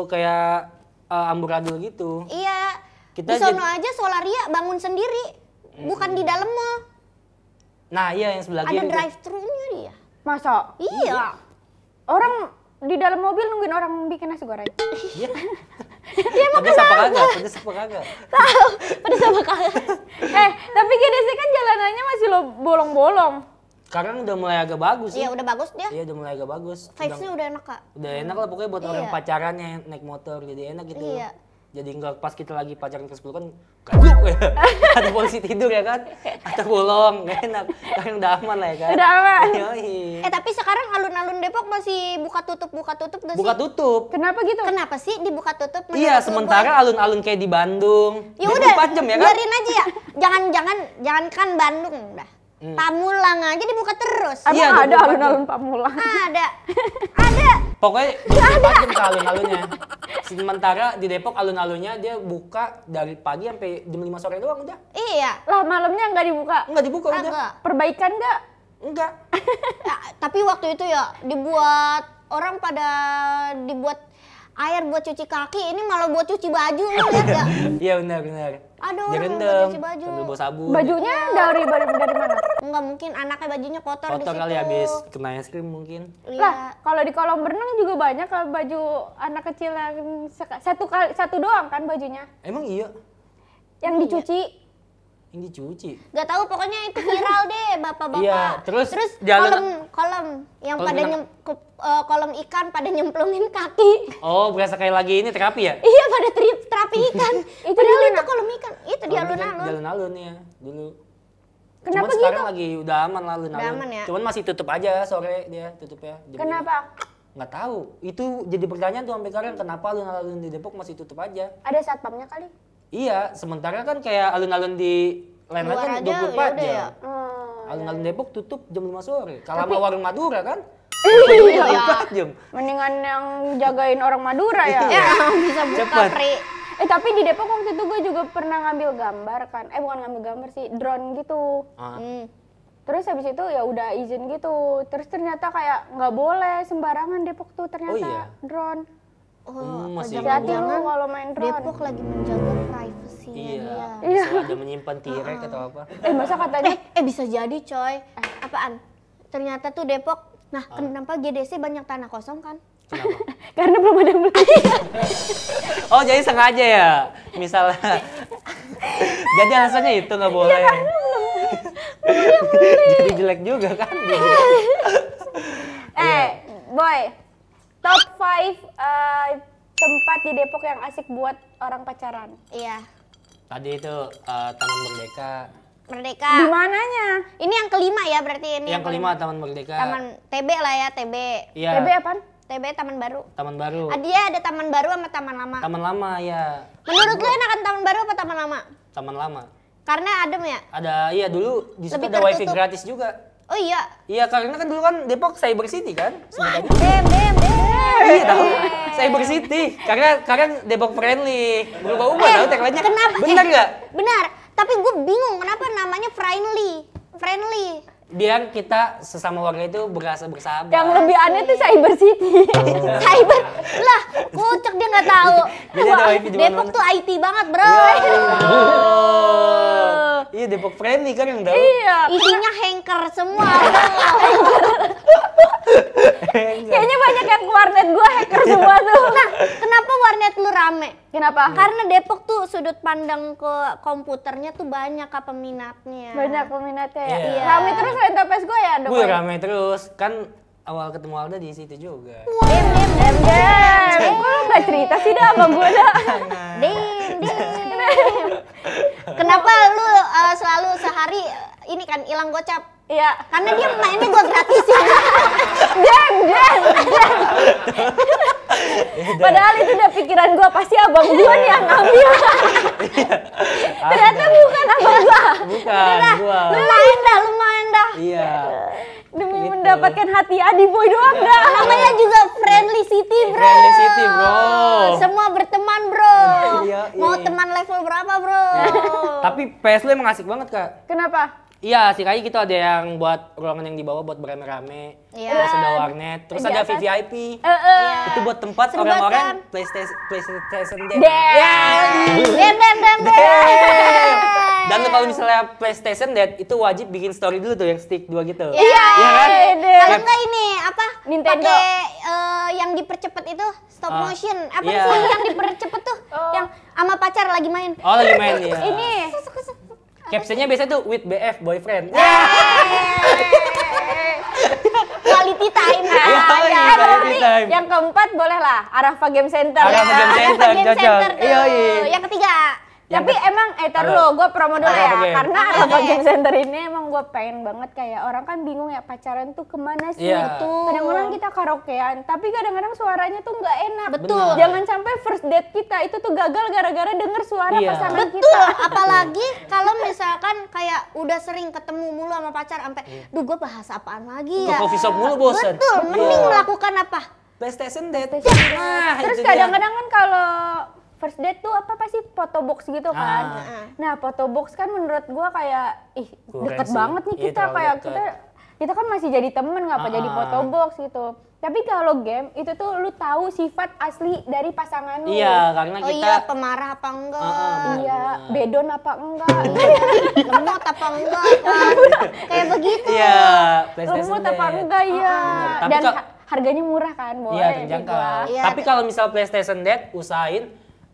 kayak amburadul gitu.
Iya.
Kita
Di sono aja Solaria bangun sendiri, bukan di dalam mall.
Nah iya yang sebelah
Ada
kiri tuh.
drive-thru-nya dia.
Masa?
Iya.
Orang di dalam mobil nungguin orang bikin nasi goreng.
Iya. Pedes apa kagak? Pedes apa kagak?
Tahu, pada sama kalian.
Tapi GDC kan jalanannya masih lo bolong-bolong.
Sekarang udah mulai agak bagus sih.
Iya, udah bagus dia.
Iya udah mulai agak bagus.
Vibes-nya udah enak, Kak.
Udah enak lah pokoknya buat orang
Iya.
pacarannya naik motor jadi enak gitu.
Iya.
Jadi nggak pas kita lagi pacaran ke 10 kan gaduh ya. Ada polisi tidur ya kan. Atau bolong, nggak enak. Sekarang udah aman lah ya kan.
Udah aman.
Yoi.
Tapi sekarang alun-alun Depok masih buka tutup nggak sih?
Buka tutup.
Kenapa gitu?
Kenapa sih dibuka tutup?
Iya,
menurut lu,
sementara
Boy?
alun-alun kayak di Bandung.
Ya udah,
24 jam ya kan?
biarin aja ya. Jangan Bandung dah. Pamulang aja dibuka terus.
Emang
Iya,
ada
24 jam.
alun-alun Pamulang?
Ada. Ada.
Pokoknya 24 jam ke alun-alunnya. Sementara di Depok alun-alunnya dia buka dari pagi sampai jam 5 sore doang udah.
Iya.
Lah malamnya nggak dibuka.
Enggak dibuka udah.
Agak.
Perbaikan nggak?
Enggak.
Ya, tapi waktu itu ya dibuat orang pada dibuat air buat cuci kaki, ini malah buat cuci baju, lu lihat ya?
Iya benar.
Ada orang
Direndam
buat cuci baju.
sambil bawa sabun.
Bajunya dari mana?
Enggak mungkin anaknya bajunya kotor di
Kotor
situ.
kali habis kena es krim mungkin.
Iya.
Lah, kalau di kolam renang juga banyak kalau baju anak kecil yang satu doang kan bajunya
Emang iya
yang dicuci.
yang dicuci.
Gak tahu pokoknya itu viral deh bapak-bapak.
Iya, terus jalan-
kolam yang
Kolam
pada
renang.
kolam ikan pada nyemplungin kaki.
Oh, berasa kayak lagi ini terapi ya?
Iya pada terapi ikan.
Itu
Padahal
di
itu
mana?
kolam ikan. Itu di alun-alun.
Di alun-alun ya dulu.
Kenapa
Cuman sekarang
gitu?
lagi udah aman lah alun-alun.
Udah aman ya?
Cuman masih tutup aja sore dia tutupnya. jam
Kenapa?
5. Nggak tahu. Itu jadi pertanyaan tuh sampai sekarang kenapa alun-alun di Depok masih tutup aja?
Ada satpamnya kali?
Iya, sementara kan kayak alun-alun di lain-lain
Luar
kan
aja,
24
ya udah
jam.
ya.
Alun-alun Depok tutup jam 5 sore. Kalau sama warung Madura kan?
Iya.
24 jam.
Mendingan yang jagain orang Madura ya.
Ya bisa buka
Cepet.
free.
Tapi di Depok waktu itu gue juga pernah ngambil gambar kan. Bukan ngambil gambar sih, drone gitu.
Ah.
Terus habis itu ya udah izin gitu. Terus ternyata kayak nggak boleh sembarangan Depok tuh ternyata
Oh iya?
drone.
Masih
Hati-hati lu
jangan-jangan
kalau main drone.
Depok lagi menjaga privasinya
Iya.
dia.
Bisa ada menyimpan tirek atau apa.
Masa katanya
Bisa jadi coy. Apaan? Ternyata tuh Depok. Nah, kenapa GDC banyak tanah kosong kan?
Kenapa?
karena belum ada yang beli.
Oh, jadi sengaja ya? Misalnya. Jadi alasannya itu nggak boleh. Jadi jelek juga kan?
Boy, top 5 tempat di Depok yang asik buat orang pacaran.
Iya.
Tadi itu Taman Merdeka.
Merdeka.
Di mananya?
Ini yang kelima ya berarti ini.
Yang kelima Taman Merdeka.
Taman TB lah ya, TB.
Iya.
TB apaan?
TB Taman Baru.
Taman Baru.
Dia ada Taman Baru sama Taman Lama.
Taman Lama ya.
Menurut lu enakan Taman Baru apa Taman Lama?
Taman Lama.
Karena adem ya?
Ada iya dulu di situ
Lebih
ada wifi
tertutup.
gratis juga.
Oh iya.
Iya, karena kan dulu kan Depok Cyber City kan? Sebutannya.
Dem.
Iya tahu. Cyber City. Karena Depok friendly. Berubah-ubah tahu tagline-nya.
Kenapa?
Bener nggak?
Benar. Tapi gue bingung kenapa namanya friendly.
Biar kita sesama warga itu berasa bersahabat.
Yang lebih aneh tuh Cyber City.
Cyber. Lah, kocak dia nggak tahu.
Jadi ada wifi di
Depok
mana-mana.
tuh IT banget, bro.
Oh. Iya Depok friendly kan yang tahu.
Iya.
Isinya hacker semua.
Kayaknya banyak yang ke warnet gua hacker semua tuh.
Nah, kenapa warnet lu rame?
Kenapa?
Karena Depok tuh sudut pandang ke komputernya tuh banyak kak peminatnya.
Banyak peminatnya ya.
Iya.
Rame terus Rentopes gue ya dong.
Gue rame terus. Kan awal ketemu Alda di situ juga.
Dem. Kok lu gak cerita sih dah sama gue dah?
Dem. Kenapa lu selalu sehari ini kan hilang gocap?
Iya.
Karena dia mainnya gua gratisin.
Dem. Padahal itu udah pikiran gue, pasti abang gue nih yang ngambil. Ternyata bukan abang gue.
Bukan, gua.
Lumayan dah.
Iya.
Demi
Gitu.
mendapatkan hati Adi Boy doang nggak?
Namanya juga Friendly City, bro.
Friendly City, bro.
Semua berteman, bro.
Iya,
Mau
iya.
teman level berapa, bro?
Tapi PS lu emang asik banget, Kak.
Kenapa?
Iya, sih kayak gitu ada yang buat ruangan yang di bawah buat berame-rame.
Iya.
Terus ada warnet, terus
Di
ada
atas.
VVIP. Itu buat tempat
Seru
orang-orang
banget,
PlayStation Dead.
Den.
Dan lu kalau misalnya PlayStation Dead itu wajib bikin story dulu tuh yang stick 2 gitu.
Iya.
Iya kan?
Kalau enggak ini apa?
Nintendo.
Pakai yang dipercepet itu stop
Ah,
motion. Apa
iya.
sih yang dipercepet tuh? Yang sama pacar lagi main.
Oh, lagi main ya.
Ini
Captionnya biasanya tuh with BF boyfriend.
Quality time.
Iya, quality time.
yang keempat boleh lah, Arafa Game Center.
Arafa Game Center,
Game
cocok.
Center tuh.
Iya, iya.
Yang ketiga.
Tapi emang tar dulu, gue promo dulu
Arafa
ya.
Game.
Karena
Arafa
Arafa
Game.
Game Center ini emang gue pengen banget kayak orang kan bingung ya pacaran tuh kemana sih?
Iya.
Kadang-kadang kita karaokean, tapi kadang-kadang suaranya tuh nggak enak.
Betul.
Jangan sampai first date kita itu tuh gagal gara-gara denger suara
Iya.
pasangan
Betul,
kita.
apalagi kalau misalkan kayak udah sering ketemu mulu sama pacar sampai, duh gue bahas apaan lagi
Ke
ya?
coffee shop mulu bosen.
Betul, mending melakukan apa?
PlayStation Dead.
Nah,
Nah,
terus
itu
kadang-kadang kan kalau first date tuh apa pasti foto box gitu kan.
Ah.
Nah, foto box kan menurut gua kayak
Kurang
deket
sih.
banget nih
Iya,
kita
terlalu
kayak
deket.
kita kan masih jadi temen ngapa jadi foto box gitu. Tapi kalau game itu tuh lu tahu sifat asli dari pasangan lu.
Iya, karena
Oh
kita
iya, pemarah apa enggak?
Iya, bedon apa enggak?
Lemot apa enggak? Kan? Kayak begitu.
Iya, PlayStation
Lemut
Dead.
apa enggak ya?
Tapi
Dan
kok-
harganya murah kan, boleh.
Iya,
di
terjangkau.
gua.
Iya.
Tapi kalau misal PlayStation Dead usahain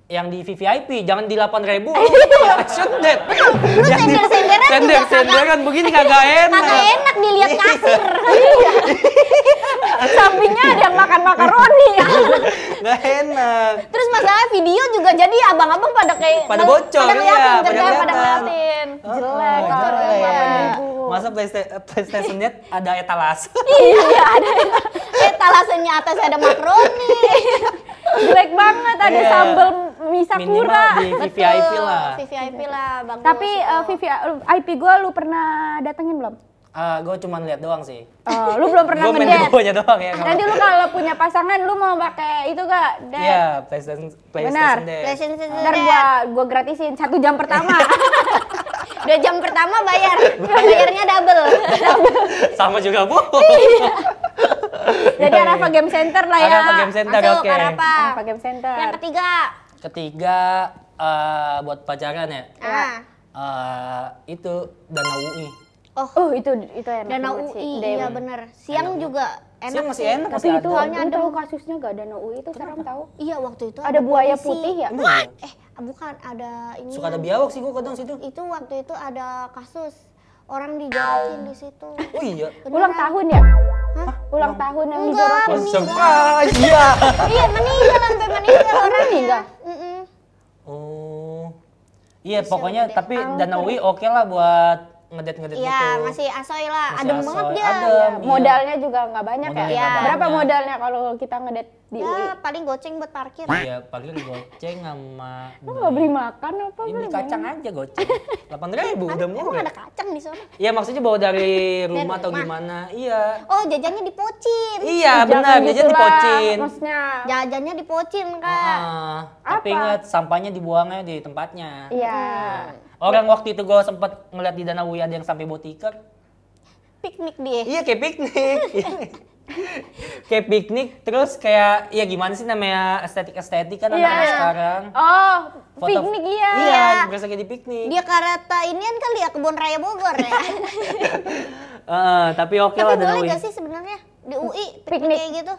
yang di VVIP, jangan di 8.000. PlayStation Dead.
Lu sender-senderan juga
Sender-senderan begini kagak enak.
kagak enak dilihat kasir.
Sampingnya ada yang makan makaroni.
Nggak enak.
Terus masalah video juga jadi abang-abang pada kayak
Pada bocor,
pada ngeliatin,
iya,
kan,
pada
pada
kelihatan.
ngeliatin.
Jelek
Oh,
kalau
jelek.
8.000.
Masa PlayStation Dead ada etalase?
Iya, ada. Talasenya atas ada makroni.
Jelek banget, ada
Iya.
sambal mie sakura.
Minimal di VVIP lah.
VVIP lah, bagus.
Tapi VVIP gue lu pernah datengin belum?
Gue cuma lihat doang sih.
Oh, lu belum pernah
Gue main
ngedate.
demonya doang ya.
Nanti lu kalau punya pasangan lu mau pakai itu gak? Date?
Iya, PlayStation
Benar.
Dead.
PlayStation
Ntar gua gratisin 1 jam pertama.
2 jam pertama bayar. Bayarnya double.
Sama juga, Bu.
Jadi Arafa Game Center lah ya.
Arafa Game Center,
Masuk
oke.
Arafa.
Arafa Game Center.
Yang ketiga.
Ketiga buat pacaran ya. Itu Danau UI.
Itu enak
Danau
banget sih.
UI,
Dem.
iya bener. Siang juga enak
Siang masih
sih.
enak,
Tapi
masih
itu
ada.
soalnya ada kasusnya gak Danau UI itu serem tahu.
Iya waktu itu
Ada buaya
polisi.
putih ya?
Emang iya?
Bukan ada ini.
Suka ada biawak sih gua kadang situ.
Itu waktu itu ada kasus orang dijorokin di situ.
Oh iya.
Ulang tahun ya? Ulang tahun yang
Enggak,
dijorokin.
Surprise, iya.
Iya meninggal sampai meninggal orang
Meninggal?
Oh. Iya, pokoknya tapi Danau UI oke lah buat ngedate-ngedate gitu.
Iya masih asoy lah,
Masih
adem
asoy,
banget dia.
adem.
Ya,
Iya.
modalnya juga nggak banyak
Modalnya
ya.
nggak
Berapa
banyak.
modalnya kalau kita ngedate di UI?
Ya paling goceng buat parkir.
Iya, parkir goceng sama
Lu nggak beli makan apa?
ini
beli
kacang
mainan?
aja goceng. 8.000 udah
Emang
murah.
ada kacang di sana?
Iya, maksudnya bawa dari rumah atau
rumah.
gimana? Iya.
Oh jajannya dipocin.
Iya,
Jangan
benar, dia
gitu lah,
dipocin.
Maksudnya.
Jajannya dipocin kak.
Tapi
Apa?
ingat sampahnya dibuangnya di tempatnya.
Iya.
Orang waktu itu gue sempet ngeliat di Danau UI ada yang sampai botiker.
Piknik dia.
Iya, kayak piknik. Kayak piknik, terus kayak, ya gimana sih namanya estetik-estetik kan
Iya.
anak-anak sekarang.
Oh,
Foto-
piknik iya.
Iya, berasa kayak di piknik.
Dia karata inian kali ya kebun raya Bogor ya.
Tapi oke lah
Tapi
Danau
boleh
UI.
gak sih sebenarnya di UI
Piknik.
piknik kayak gitu?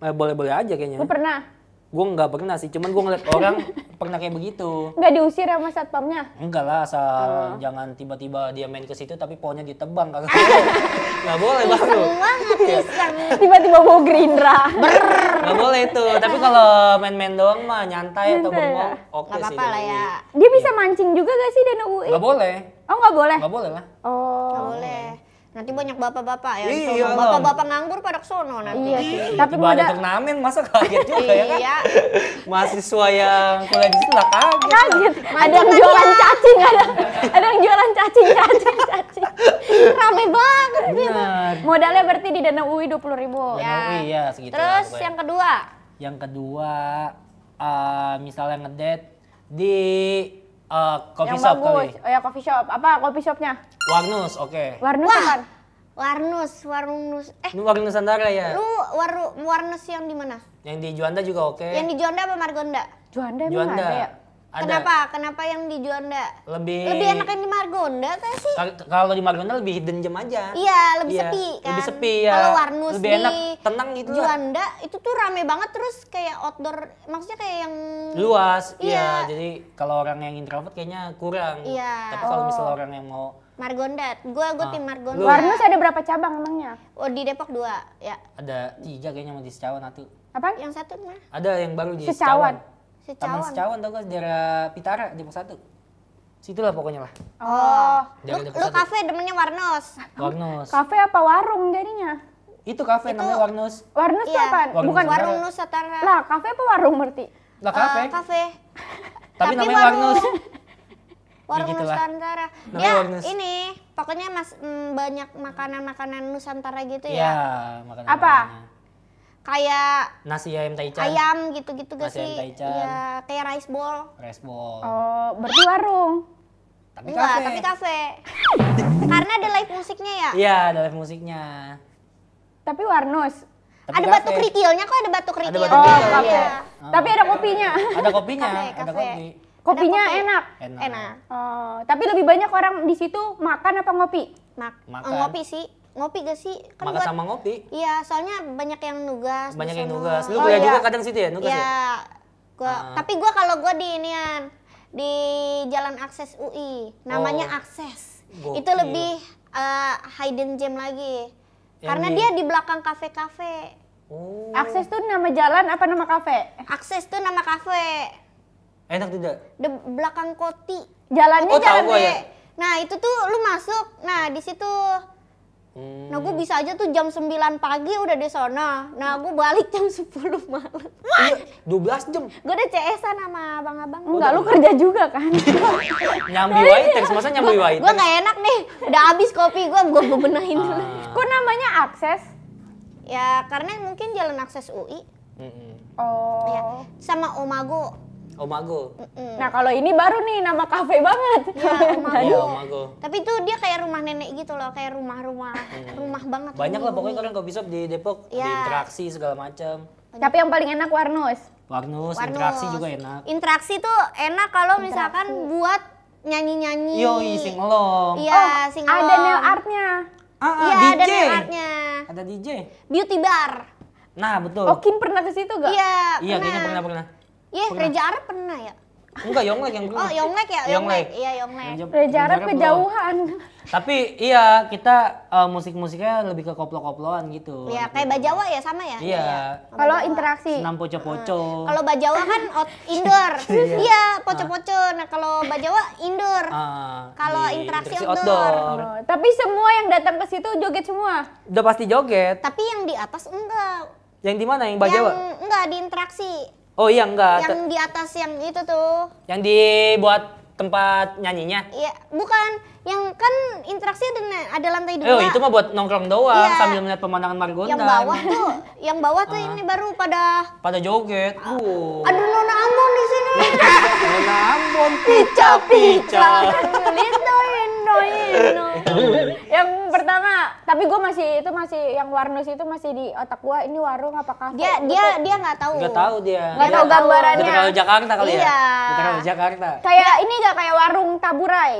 Boleh-boleh aja kayaknya.
Lu pernah?
Gue nggak pernah sih, cuman gue ngeliat orang pernah kayak begitu.
Nggak diusir sama satpamnya?
Enggak lah, asal jangan tiba-tiba dia main ke situ tapi pohonnya ditebang kagak. Nggak boleh baru.
Seneng banget pisang.
Tiba-tiba bawa Gerindra.
Nggak boleh itu. Tapi kalau main-main doang mah nyantai atau
Nyantai
bengong,
ya?
oke
Gak
sih.
apa-apa lah ya.
Dia bisa mancing juga gak sih Danau UI?
Nggak boleh,
Oh nggak boleh?
nggak boleh lah.
Oh.
Gak boleh. Nanti banyak bapak-bapak ya. di
Iya
sono.
lah.
Bapak-bapak nganggur pada kesono nanti.
Iya sih. Tapi
Tiba ada
modal
turnamen, masa kaget juga ya kan?
Iya.
Mahasiswa yang kuliah di situ lah kaget.
kaget. Ada yang jualan cacing, ada yang jualan cacing.
Rame banget.
Benar.
Modalnya berarti di Dana UI 20.000.
Dana UI ya segitu.
Terus
lah,
yang kedua?
yang kedua misalnya ngedate di coffee
Yang
shop
bagus.
kali.
Oh ya coffee shop. Apa coffee shopnya?
Warnus, oke.
Warnus
Wah.
apaan?
Warung Nus.
Ini Warung Nusantara ya.
Lu Warnus yang di mana?
Yang di Juanda juga oke.
Yang di Juanda apa Margonda?
Juanda emang
Juanda.
ada ya?
Ada.
Kenapa yang di Juanda?
Lebih
enak yang di Margonda kan sih?
Kalau di Margonda lebih hidden gem aja.
Iya, lebih
Iya,
sepi kan.
lebih sepi ya.
Kalau Warnus
Lebih
di
enak, tenang gitu lah.
Juanda itu tuh rame banget terus kayak outdoor, maksudnya kayak yang
Luas,
Iya.
iya. Jadi kalau orang yang introvert kayaknya kurang.
Iya.
Tapi kalau misalnya orang yang mau
Margonda. Gua tim Margonda.
Lu-
Warnus ada berapa cabang emangnya?
Oh, di Depok 2, ya.
ada 3 kayaknya mau di Secawan satu.
Apaan?
Yang satu mana?
Ada yang baru di
Secawan.
Secawan. Taman Secawan tau gak daerah Pitara Depok 1. Situlah pokoknya lah.
Oh,
Daerah Depok
Lu
1.
kafe demennya Warnos.
Warnus.
kafe apa warung jadinya?
Itu kafe namanya Warnus.
Warnus tuh
Iya.
apaan?
Warung
Bukan
Nusantara.
Warung Nusantara.
lah, kafe apa warung berarti?
Lah kafe.
Kafe.
Tapi namanya
warung-
Warnus.
Warung
gitulah.
Nusantara.
Namanya
Ya,
Warnus.
ini pokoknya banyak makanan-makanan Nusantara gitu
Iya,
ya.
makanan.
Apa?
Kayak
Nasi ayam taichan.
ayam gitu-gitu gak
Nasi
sih?
ayam taichan.
Iya, kayak rice bowl.
Rice bowl.
Oh, berarti warung.
Tapi
Enggak,
kafe.
tapi kafe. Karena ada live musiknya ya.
Iya, ada live musiknya.
Tapi Warnus.
Tapi
Ada
kafe.
batu kerikilnya kok, ada batu kerikil.
batu
Oh,
kerikil,
kafe.
Iya.
Tapi ada kopinya.
Ada kopinya,
Kafe,
ada
kafe.
kopi.
Kopinya
kopi.
enak.
Enak.
Oh, tapi lebih banyak orang di situ makan apa ngopi?
Makan.
Ngopi sih. Ngopi gak sih? Kan
Makan
buat-
sama ngopi.
Iya, soalnya banyak yang nugas. di
Banyak yang
sono.
nugas. Lu
Oh,
kuliah
iya.
juga kadang situ ya, nugas ya?
Iya. Tapi gua kalau gua di inian di Jalan Akses UI, namanya
Oh.
Akses.
Gokil.
Itu lebih hidden gem lagi.
Yang
Karena
di-
dia di belakang kafe-kafe.
Oh.
Akses tuh nama jalan apa nama kafe?
Akses tuh nama kafe.
Enak tidak?
Di belakang Koti.
Jalannya
Oh, tahu
jalan
gua
B.
ya.
Nah, itu tuh lu masuk. Nah, di situ.
Hmm.
Nah, gue bisa aja tuh jam 9 pagi udah di sana. Nah, gue balik jam 10 malam.
Iya, 12 jam.
Gue udah CS-an sama abang-abang.
Enggak, lu kerja juga kan?
Nyambi Waitex, masa nyambi Waitex?
Gue gak enak nih. Udah habis kopi gue benerin dulu.
Ah.
Kok namanya Akses?
Ya, karena mungkin Jalan Akses UI.
Mm-mm.
Oh.
Ya, sama Omago.
Omago.
Nah, kalau ini baru nih nama kafe banget.
Ya, Omago.
Iya, Omago.
Tapi tuh dia kayak rumah nenek gitu loh, kayak rumah-rumah, rumah banget.
Banyak lah pokoknya kan coffee shop di Depok, di
Iya.
interaksi segala macam.
Tapi yang paling enak Warnus.
Warnus,
Warnus.
interaksi juga enak.
Interaksi tuh enak kalau misalkan buat nyanyi-nyanyi.
Yoi, singelong.
Iya, sing
Ada nail artnya.
Iya,
DJ.
ada nail artnya.
Ada DJ.
Beauty bar.
Nah, betul.
Okin pernah ke situ gak?
Iya,
Iya, kayaknya pernah.
Iya,
Pernah.
Reza Arab pernah ya?
Enggak, Yonglek yang pernah.
Oh, Yonglek ya?
Yonglek.
Iya, Yonglek.
Reja Arab
belum.
kejauhan.
Tapi iya, kita musik-musiknya lebih ke koplo-koploan gitu.
Ya, kayak Bajawa ya sama ya?
Iya.
Kalau interaksi.
Senam poco-poco.
Kalau Bajawa kan indoor. Iya, poco-poco. Nah, kalau Bajawa indoor. Kalau
Di
interaksi
interaksi
outdoor.
Oh, tapi semua yang datang ke situ joget semua.
Udah pasti joget.
Tapi yang di atas enggak.
Yang di mana? Yang Bajawa?
Yang enggak di interaksi.
Oh iya, enggak.
Yang di atas yang itu tuh.
Yang dibuat tempat nyanyinya.
Iya, bukan. Yang kan interaksi ada lantai 2.
Oh, itu mah buat nongkrong doang
Iya.
sambil melihat pemandangan Margonda.
Yang bawah tuh ini baru pada
Pada joget.
ada Nona Ambon di sini.
Nona Ambon, pica-pica.
Yang pertama, tapi gue masih yang Warnus itu masih di otak gue, ini warung apa kafe?
Dia nggak tahu.
Enggak tahu dia.
Nggak tahu gambarannya.
Udah terlalu Jakarta kali ya?
Iya.
Udah terlalu Jakarta.
Kayak ini gak kayak warung taburai?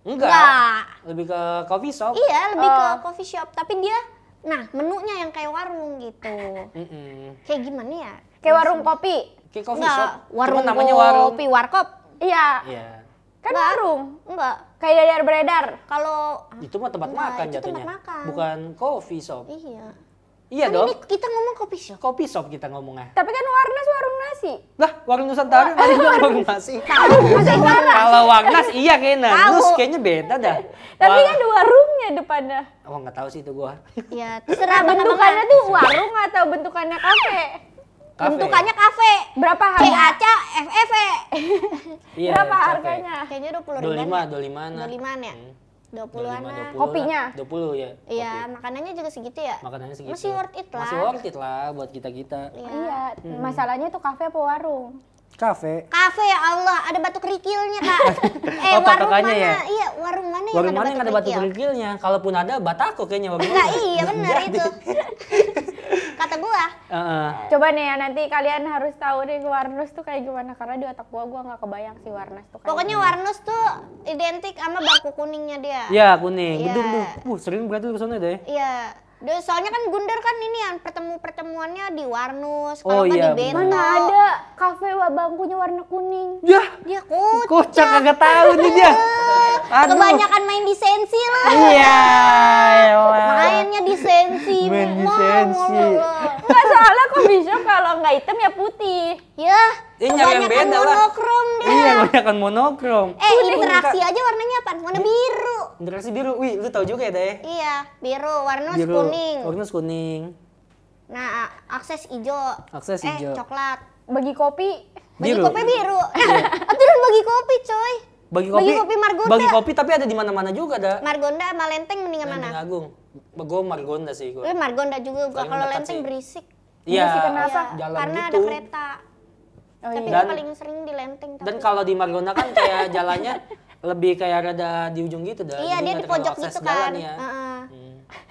Enggak.
Enggak.
Lebih ke coffee shop.
Iya, lebih ke
Oh.
coffee shop. Tapi dia, nah menunya yang kayak warung gitu.
Mm-mm.
Kayak gimana ya?
Kayak warung kopi?
Kayak coffee
Enggak,
shop.
warung
Cuma namanya warung.
kopi, warkop.
Iya,
Iya.
kan
Enggak.
warung.
Enggak.
Kayak dadar beredar.
Kalau
Itu mah tempat
Enggak,
makan
itu tempat
jatuhnya.
makan.
Bukan coffee shop.
iya.
Iya
Kan
dong.
ini kita ngomong coffee shop.
Coffee shop kita ngomongnya.
Tapi kan Warnus warung nasi.
Lah, warung Nusantara tadi bilang warung nasi.
Nusantara.
Kalau Warnas iya kayaknya.
Tahu.
Terus kayaknya beda dah.
Tapi kan ada warungnya depannya.
Oh, nggak tahu sih itu gua.
Ya, terserah
Bentukannya tuh warung atau bentukannya kafe?
Kafe.
bentukannya kafe.
Berapa
C
harga?
Aca FF.
Iya,
Berapa
kafe.
harganya?
Kayaknya 20 ribuan.
25, 25 nah.
25 ya. 20-an.
Kopinya?
20 ya.
Iya,
kopi.
makanannya juga segitu ya.
Makanannya segitu.
Masih worth it lah.
Masih worth it lah buat kita-kita.
Iya, masalahnya itu kafe apa warung?
Kafe.
Kafe ya Allah, ada batu kerikilnya kak.
Oh,
warung
patokannya
mana?
ya?
Iya, warung mana
Warung
yang
mana yang ada batu kerikilnya? Kalaupun ada, batako kayaknya warung.
Enggak, iya benar
Jadi.
itu. Kata gua.
Heeh.
Coba nih ya, nanti kalian harus tahu deh Warnos tuh kayak gimana. Karena di otak gua nggak kebayang sih Warnos tuh kayak
Pokoknya Warnos tuh identik sama bangku kuningnya dia.
Ya, kuning.
Iya.
Gedung tuh. Sering berarti ke sana deh.
Iya. Soalnya kan Gundar kan ini yang pertemuannya di Warnus,
Oh,
kalau nggak
iya,
di Bento.
mana ada kafe bangkunya warna kuning.
Ya,
Dia kocak.
kocak kagak tahu nih dia. Aduh.
Kebanyakan main di sensi lah.
Iya, elah.
Mainnya di sensi.
Main di
Mau,
sensi.
mau.
Nggak salah kok bisa kalau nggak hitam ya putih.
Ya,
Ini nyari yang
kebanyakan
beda lah.
monokrom dia.
Iya, kebanyakan monokrom.
Interaksi aja warnanya apa? Warna biru.
Interaksi biru. Wih, lu tahu juga ya, Deh?
Iya, biru, Warnus
Biru.
kuning.
Warnus kuning.
Nah, akses hijau.
Akses hijau.
Coklat.
Bagi kopi,
Bagi
Biru.
kopi biru. Aturan bagi kopi, coy.
Bagi
Bagi kopi Margonda.
Bagi kopi tapi ada di mana-mana juga, dah.
Margonda sama Lenteng mendingan
Lenteng
mana?
Agung. Gue Margonda sih gue.
Margonda juga gua.
Paling
Kalau
dekat
Lenteng
sih.
berisik.
Iya,
Berisik kenapa?
Iya,
jalan
karena
gitu.
ada kereta.
oh
Tapi
iya.
gua
Dan-
paling sering di Lenteng.
Dan kalau di Margonda kan kayak jalannya lebih kayak rada di ujung gitu, dah.
Iya,
Jadi
dia
nggak
di
terlalu
pojok
akses
gitu
jalan
kan.
ya.
Heeh.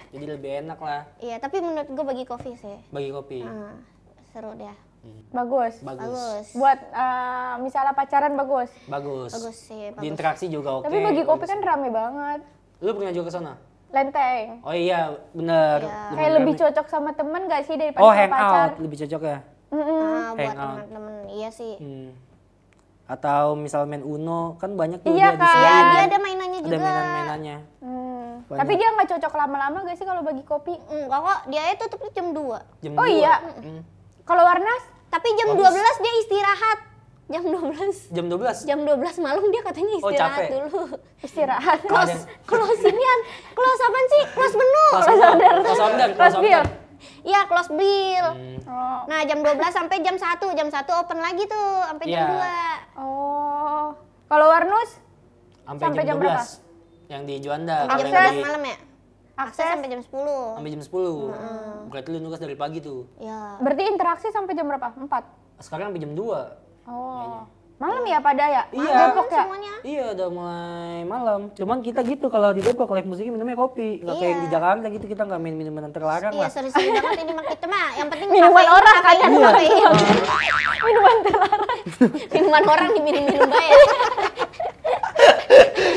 Jadi lebih enak lah
Iya, tapi menurut gua bagi kopi sih.
bagi kopi.
Seru dia.
Bagus.
Bagus.
Buat misalnya pacaran bagus.
Bagus.
Bagus sih,
Di
bagus.
interaksi juga oke.
Tapi bagi kopi kan rame banget.
Lu pernah juga ke sana?
Lenteng.
Oh iya, bener.
Iya.
Kayak lebih cocok sama temen gak sih daripada
Oh,
sama pacar?
hangout lebih cocok ya?
Buat
Hangout.
teman-teman. Iya sih.
Atau misal main Uno, kan banyak tuh
Iya,
dia
Kak.
Iya,
disediain.
dia ada mainannya
Ada
juga.
mainan-mainannya.
Hmm. Tapi dia nggak cocok lama-lama gak sih kalau bagi kopi?
Enggak kok, dia itu tutupnya jam 2.
Jam
Oh
2.
iya. Kalau Warnas?
Tapi jam 12 dia istirahat. Jam 12.
Jam 12?
Jam 12 malam dia katanya
Oh,
istirahat
capek.
dulu.
Istirahat.
Kalau ada-
Close inian. Close apaan sih? Close menu.
Close order. Close order.
Close bill.
Iya, close bill.
Oh.
Nah, jam 12 sampai jam 1. Jam 1 open lagi tuh sampai jam
Iya.
2.
Oh. Kalau Warnus?
Sampai jam 12. Yang di Juanda.
Sampai jam
Kalau yang
12
di-
malam ya? Akses sampai jam 10.
Sampai jam 10. Berarti lu nugas dari pagi tuh.
Ya.
Berarti interaksi sampai jam berapa? 4?
Sekarang sampai jam 2.
Oh. Malam ya pada ya?
Iya.
Depok ya?
Semuanya.
Iya, udah mulai malam. Cuman kita gitu kalau di Depok live musiknya minumnya kopi. Nggak kayak yang di Jakarta gitu, kita nggak main minuman terlarang
Iya,
lah.
sering-sering banget ini mah kita mah. Yang penting
Minuman
kafein,
orang
kafein,
kan?
kafein.
Minuman terlarang.
Minuman orang diminum-minum baik.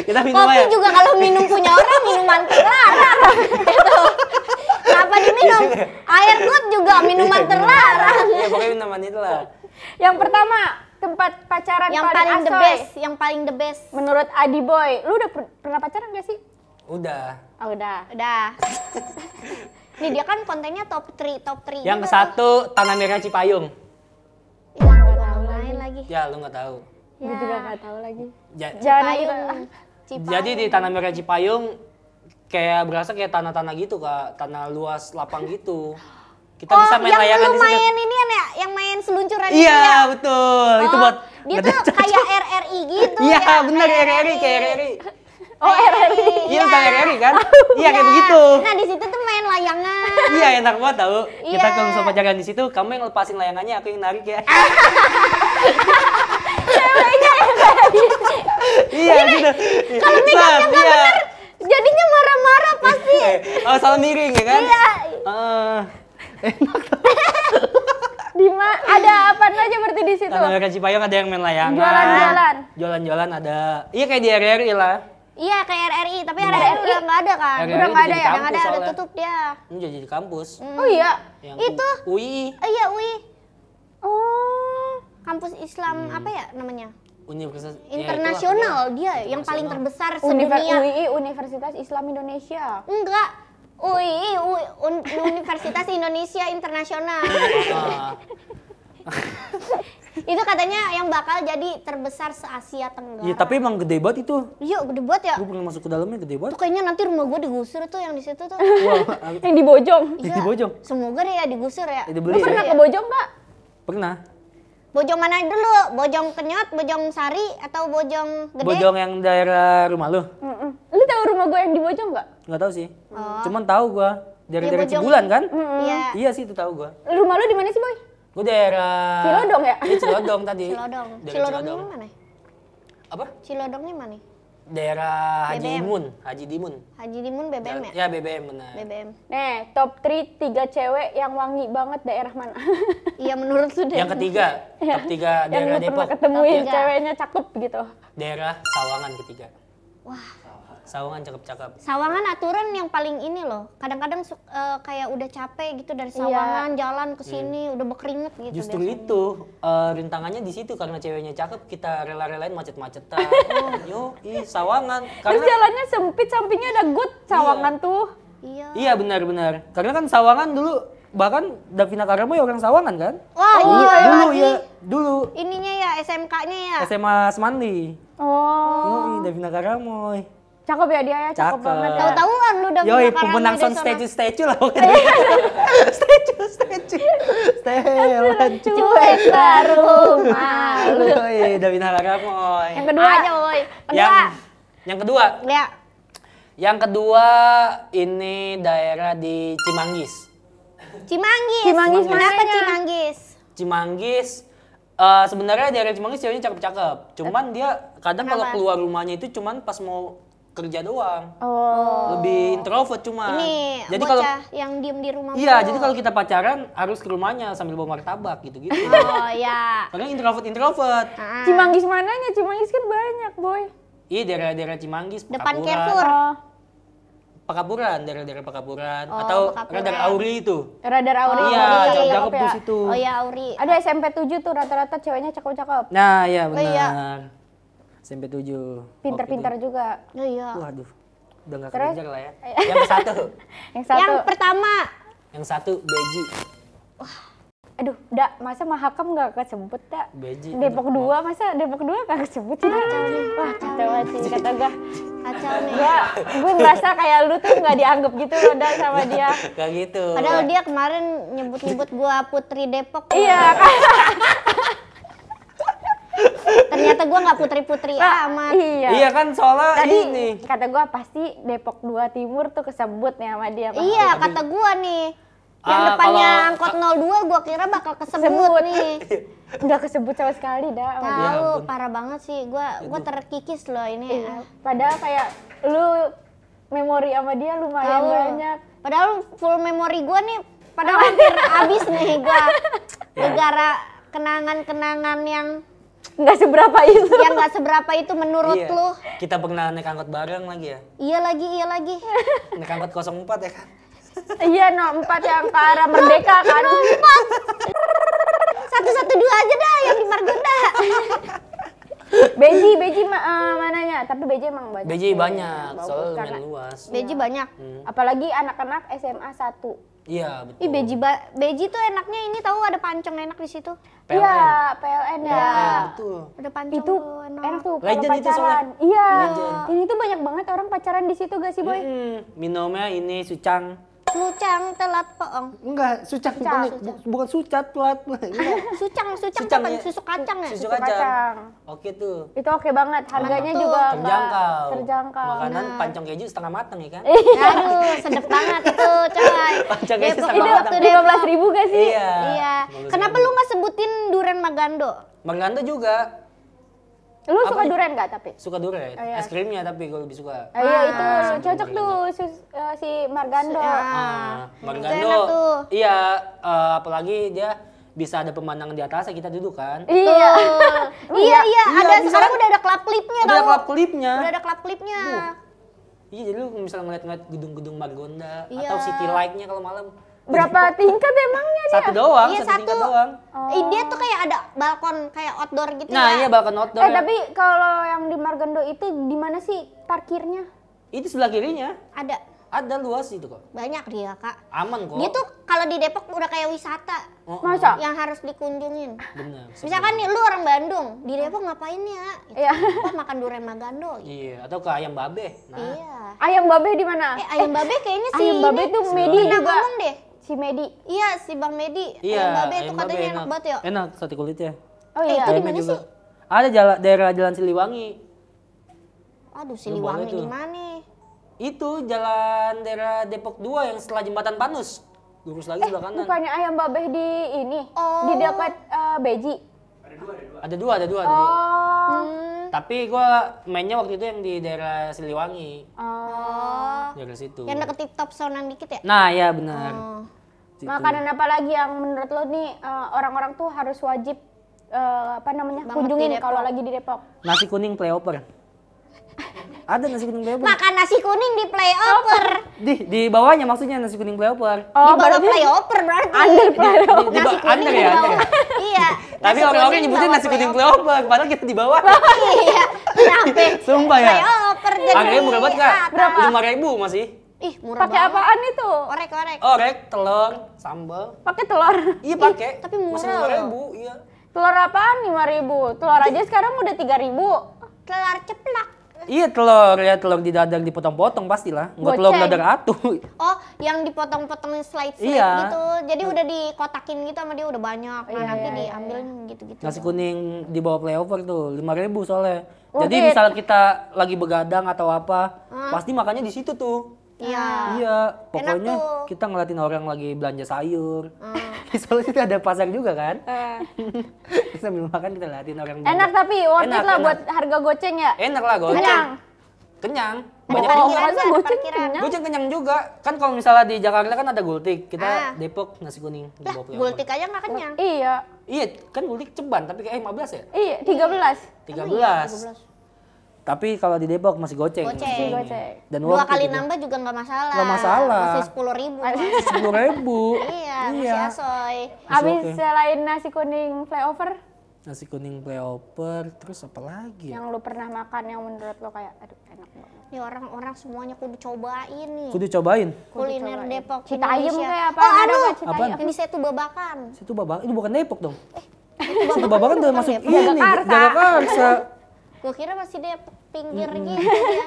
Kita minum
Kopi
aja.
juga kalau minum punya orang minuman terlarang. Gitu. Kenapa diminum? Air gut juga minuman terlarang.
Iya, pokoknya minuman itu lah.
Yang pertama, tempat pacaran
Yang
paling
paling the
asoy.
best, yang paling the best.
Menurut Adi Boy, lu udah pernah pacaran gak sih?
Udah.
Oh, udah.
Udah. Nih dia kan kontennya top 3
Yang
juga.
ke satu Tanah Merah Cipayung.
Ya, gua main lagi.
Ya, lu nggak tahu.
Gue juga gak tahu lagi.
Ja-
Jangan
Cipayung.
gitu.
Cipayung.
Jadi di Tanah Merah Cipayung kayak berasa kayak tanah-tanah gitu, Kak. Tanah luas lapang gitu. Kita bisa main
yang
layangan
lu
di situ.
main ini ya, yang main seluncuran itu
Iya,
ya?
betul. Itu
Oh,
buat
dia tuh kayak RRI gitu
Iya,
ya.
benar
kayak
RRI, kayak RRI.
Oh, RRI.
Iya, tentang RRI kan? Iya, kayak begitu.
Nah, di situ tuh main layangan.
Iya, enak banget tahu. Kita
Iya.
kalau misalnya pacaran di situ, kamu yang lepasin layangannya, aku yang narik ya. Iya, gitu. Kalau
Megangnya nggak bener, jadinya marah-marah pasti.
Oh, salah miring ya kan?
Iya.
Ada apa aja berarti di situ?
Tanah Merah Cipayung ada yang main layangan.
Jualan-jualan.
Jualan-jualan ada. Iya, kayak di RRI lah.
Iya, kayak RRI, tapi RRI udah nggak ada kan?
RRI
Udah nggak
udah
ada
di
ya? Yang
kampus
ada udah
soalnya.
tutup dia.
Ini jadi di kampus.
Oh iya.
Yang
Itu.
UI.
Iya, UI.
Oh.
Kampus Islam apa ya namanya?
Universitas ya,
Internasional
itulah,
dia yang paling terbesar
UI,
sedunia.
Universitas Islam Indonesia.
Enggak. UI, Universitas Indonesia Internasional.
Ah,
Itu katanya yang bakal jadi terbesar se-Asia Tenggara.
Iya, tapi emang gede banget itu.
Iya, gede banget ya.
Gue pernah masuk ke dalamnya, gede
Tuh
banget.
kayaknya nanti rumah gue digusur tuh yang di situ tuh.
Wah,
Yang di Bojong.
Iya.
di Bojong.
Semoga deh ya digusur ya.
Itu
Lu
beli
pernah
ya?
ke Bojong nggak?
Pernah.
Bojong mana dulu? Bojong Kenyot, Bojong Sari, atau Bojong Gede?
Bojong yang daerah rumah lu?
Lu tahu rumah rumah gue yang di Bojong nggak?
Nggak tahu sih. Cuman tahu gua dari daerah
Bojong.
Cibulan kan?
Iya.
Iya sih itu tahu gua.
Rumah lu di mana sih, Boy?
Gua daerah
Cilodong ya?
Iya Cilodong tadi.
Cilodong.
Daerah
Cilodongnya mana?
Apa?
Cilodongnya mana?
Daerah Haji
BBM.
Imun, Haji Dimun.
Haji Dimun BBM ya?
Ya BBM benar.
BBM.
Nih, top 3 cewek yang wangi banget daerah mana?
Iya menurut lu deh.
Yang ketiga, top 3
yang
daerah
lu pernah
Depok.
ketemuin
Top 3.
ceweknya cakep gitu.
Daerah Sawangan ketiga.
Wah.
Sawangan cakep-cakep.
Sawangan aturan yang paling ini loh. Kadang-kadang kayak udah capek gitu dari Sawangan jalan ke sini udah berkeringet gitu.
Justru
biasanya.
itu rintangannya di situ karena ceweknya cakep kita rela-relain macet-macetan. Yo, Sawangan.
Terus
Karena
jalannya sempit, sampingnya ada got Sawangan tuh.
Iya.
iya benar-benar. Karena kan Sawangan dulu bahkan Davina Karamo ya orang Sawangan kan?
Wah,
dulu,
iya
dulu
lagi.
ya, dulu
Ininya ya SMK-nya ya.
SMA Semandi.
Oh,
Yoi, Davina Karamoy.
cakep ya dia ya, cakep
Cakep.
banget. Ya.
Tahu-tahuan lu udah
Yoi,
punya
pemenang
Karamo
sound
di sana.
statue lah pokoknya. statue.
Cuek baru malu.
Yoi, Davina Karamoy.
Yang kedua,
Aja, woi.
Yang kedua.
Ya.
Yang kedua ini daerah di Cimanggis.
Cimanggis.
Cimanggis
Kenapa
mananya?
Cimanggis?
Cimanggis sebenarnya daerah Cimanggis ceweknya cakep-cakep. Cuman dia kadang kalau
Kenapa?
keluar rumahnya itu cuman pas mau kerja doang.
oh,
Lebih introvert cuman.
Ini
Jadi kalau
bocah yang diem di rumah
iya,
mulu.
jadi kalau kita pacaran harus ke rumahnya sambil bawa martabak gitu-gitu.
Oh ya.
Karena introvert.
Ah.
Cimanggis mananya? Cimanggis kan banyak, Boy.
Iya, daerah-daerah Cimanggis,
Depan
Pekapuran.
Carrefour.
Oh,
Pekapuran, daerah-daerah Pekapuran
Oh,
atau
Pekapuran.
Radar Auri itu.
Radar Auri.
Iya,
Auri,
cakep-cakep
ya.
tuh situ.
Oh ya Auri.
Ada SMP 7 tuh rata-rata ceweknya cakep-cakep.
Nah, iya
Oh,
benar.
iya.
SMP 7.
Pinter-pinter juga.
Oh iya.
Waduh. Udah enggak
Terus?
kejar lah ya. Yang satu.
Yang satu,
Yang pertama.
Yang satu Beji.
aduh, dak, masa Mahakam nggak kesebut, dak?
Beji.
Depok 2, masa Depok 2 nggak kesebut sih, dak? Wah, kacau banget sih, kata gue.
Kacau nih.
Gue ngerasa kayak lu tuh nggak dianggap gitu loh, dak, sama dia.
Kayak gitu.
Padahal dia kemarin nyebut-nyebut gua Putri Depok.
Iya, kan?
Ternyata gua nggak putri-putri amat.
Iya.
Iya kan soalnya
Tadi
ini.
kata gue pasti Depok 2 Timur tuh kesebut nih sama dia. Pak.
Iya, kata gua nih. Yang
Ah,
depannya
kalau-
angkot 02 gua kira bakal kesebut
Kesebut.
nih.
Nggak kesebut sama sekali, dak. sama dia.
Tahu,
ampun.
parah banget sih. Gua terkikis loh ini.
Iya. Padahal kayak lu memori sama dia lumayan
Tahu.
banyak.
Padahal full memori gua nih padahal hampir habis nih gua. Negara kenangan-kenangan yang
Nggak seberapa itu.
nggak seberapa itu menurut
Iya.
lu.
Kita pernah naik angkot bareng lagi ya.
Iya lagi.
Naik angkot 04 ya kan.
Iya, no 4 yang ke arah Merdeka kan.
112 aja dah yang di Margonda.
Beji mananya? Tapi Beji emang banyak.
Beji banyak,
Bagus,
soalnya
karena-
lumayan luas.
Beji banyak.
Apalagi anak-anak SMA 1.
Iya, betul.
Ih beji tuh enaknya ini tahu ada pancong enak di situ.
PLN.
Iya, PLN ya.
Betul.
Ada pancong
Itu
tuh
enak tuh kalau
Legend itu
pacaran.
soalnya.
Iya.
Legend.
Ini tuh banyak banget orang pacaran di situ gak sih, Boy?
Minumnya ini sucang.
Sucang telat poong.
Enggak, sucang, bukan sucat telat.
Sucang
Sucang,
apa?
ya.
Susu kacang ya?
Susu
kacang.
kacang. Oke tuh.
Itu oke banget. Harganya
tuh.
juga nggak
Terjangkau.
terjangkau.
Makanan pancong keju setengah matang ya kan?
Aduh, sedep banget itu, coy.
Pancong keju
Depok
setengah
itu
matang.
tuh Depok.
15.000 gak sih?
Iya.
Iya.
Bagus
Kenapa
banget.
lu nggak sebutin durian Magando?
Maganda juga
Lu suka
Apa?
durian gak tapi?
suka durian.
Oh, iya.
Es krimnya tapi gue lebih suka.
Iya itu
sama
cocok
Margando.
tuh si Margando.
Magando.
enak tuh.
Iya, apalagi dia bisa ada pemandangan di atasnya kita duduk kan.
Iya.
Iya, ada
bisa
sekarang
kan?
udah ada klap klipnya
Ada
tau.
klap klipnya.
Udah ada klap klipnya.
Iya, jadi lu misalnya ngeliat-ngeliat gedung-gedung Margonda
Iya.
atau city light-nya kalau malam.
Berapa tingkat emangnya dia?
Satu doang,
Iya,
satu tingkat
satu.
doang.
Dia tuh kayak ada balkon kayak outdoor gitu
Nah,
ya.
iya balkon outdoor.
Tapi kalau yang di Margando itu di mana sih parkirnya?
Itu sebelah kirinya.
Ada
Ada luas itu kok.
banyak dia, Kak.
Aman kok.
Dia tuh kalau di Depok udah kayak wisata
Oh,
Masa?
yang harus dikunjungin.
bener.
Misalkan nih lu orang Bandung, di Depok ngapain ya? Gitu.
Iya.
Wah, makan durian Magando. Gitu.
Iya, atau ke ayam babe. Nah,
Iya.
Ayam babe di mana?
Ayam babe kayaknya sih
Ayam babe tuh Medi
pernah
juga.
ngomong deh.
Si Medi.
Iya, si Bang Medi.
iya,
ayam babe
ayam
tuh katanya enak banget ya.
Enak sate kulitnya.
Oh iya.
itu di
Ayamnya
mana
juga.
sih?
Ada daerah Jalan Siliwangi.
Aduh,
boleh
Siliwangi
tuh.
di mana?
Itu jalan daerah Depok 2 yang setelah jembatan Panus. Lurus lagi sebelah kanan.
Bukannya ayam babeh di ini?
Oh.
Di dekat Beji?
Ada dua.
Oh.
Tapi gua mainnya waktu itu yang di daerah Siliwangi.
Oh.
Daerah situ.
Yang deket top sound dikit ya?
Nah, ya benar.
Oh.
Situ.
Makanan apa lagi yang menurut lo nih orang-orang tuh harus wajib
Banget
kunjungin
di Depok.
kalau lagi di Depok?
Nasi kuning playoper. Ada nasi kuning playoper.
Makan nasi kuning di playover.
Di bawahnya maksudnya nasi kuning playoper.
Di bawah
berarti
playover berarti.
Di
Nasi kuning
under
di
ya,
bawah.
under ya?
Iya.
Tapi
nasi
orang-orang
kuning
nyebutin
bawah
nasi kuning playoper, padahal kita di bawah.
Iya. Kenapa?
Sumpah ya.
Playover jadi.
Harganya murah banget Kak.
Berapa?
5.000 masih.
Ih, murah
Pakai
banget.
apaan itu?
Orek-orek.
Orek, telur, sambal.
Pakai telur.
Iya pakai.
tapi murah
Masih
loh.
5.000, iya.
Telur apaan 5.000? Telur aja sekarang udah 3.000.
Telur ceplak.
Iya telur didadar dipotong-potong pastilah. Enggak telur
Goceng.
dadar atu.
Oh, yang dipotong-potong slide
Iya.
gitu. Jadi udah dikotakin gitu sama dia udah banyak. Nah, nanti diambil gitu-gitu.
Nasi kuning di bawah playover tuh 5.000 soalnya.
Oh,
Jadi
gitu.
misalnya kita lagi begadang atau apa, pasti makannya di situ tuh.
Iya.
Iya, pokoknya
tuh.
kita ngeliatin orang lagi belanja sayur. Soalnya itu ada pasar juga kan. Terus sambil makan kita liatin orang belanja.
Enak tapi worth it
Enak,
lah
enak.
buat harga goceng ya.
Enak lah goceng.
Kenyang.
Kenyang.
Ada
Banyak
Oh,
parkiran
masa
nggak? Ada
goceng
parkiran.
kenyang?
Goceng kenyang juga. Kan kalau misalnya di Jakarta kan ada Gultik, kita
Ah.
Depok nasi kuning di
Lah,
bawah playover.
gultik aja nggak kenyang.
Iya.
Iya, kan Gultik ceban tapi kayak 15 ya?
Iya, 13.
13. Tapi kalau di Depok masih goceng.
Goceng.
Goceng.
Dan
2
worth it
kali
itu.
nambah juga nggak masalah.
Nggak masalah.
Masih 10.000.
10.000.
Iya, masih asoy.
Abis
oke.
selain nasi kuning flyover,
Nasi kuning playoper, terus apa lagi ya?
yang lu pernah makan yang menurut lo kayak aduh enak banget.
Nih orang-orang semuanya kudu cobain nih.
Kudu cobain.
Kuliner Depok
Citayam
Indonesia.
kayak apa?
Oh,
Ada
anu.
nggak Citayam?
Apaan?
Yang di Setu Babakan.
Situ Babak, itu bukan Depok dong.
Itu
Situ Babakan udah masuk
Depok.
ini,
Jagakarsa.
Jagakarsa.
Gue kira masih Depok pinggir gitu ya.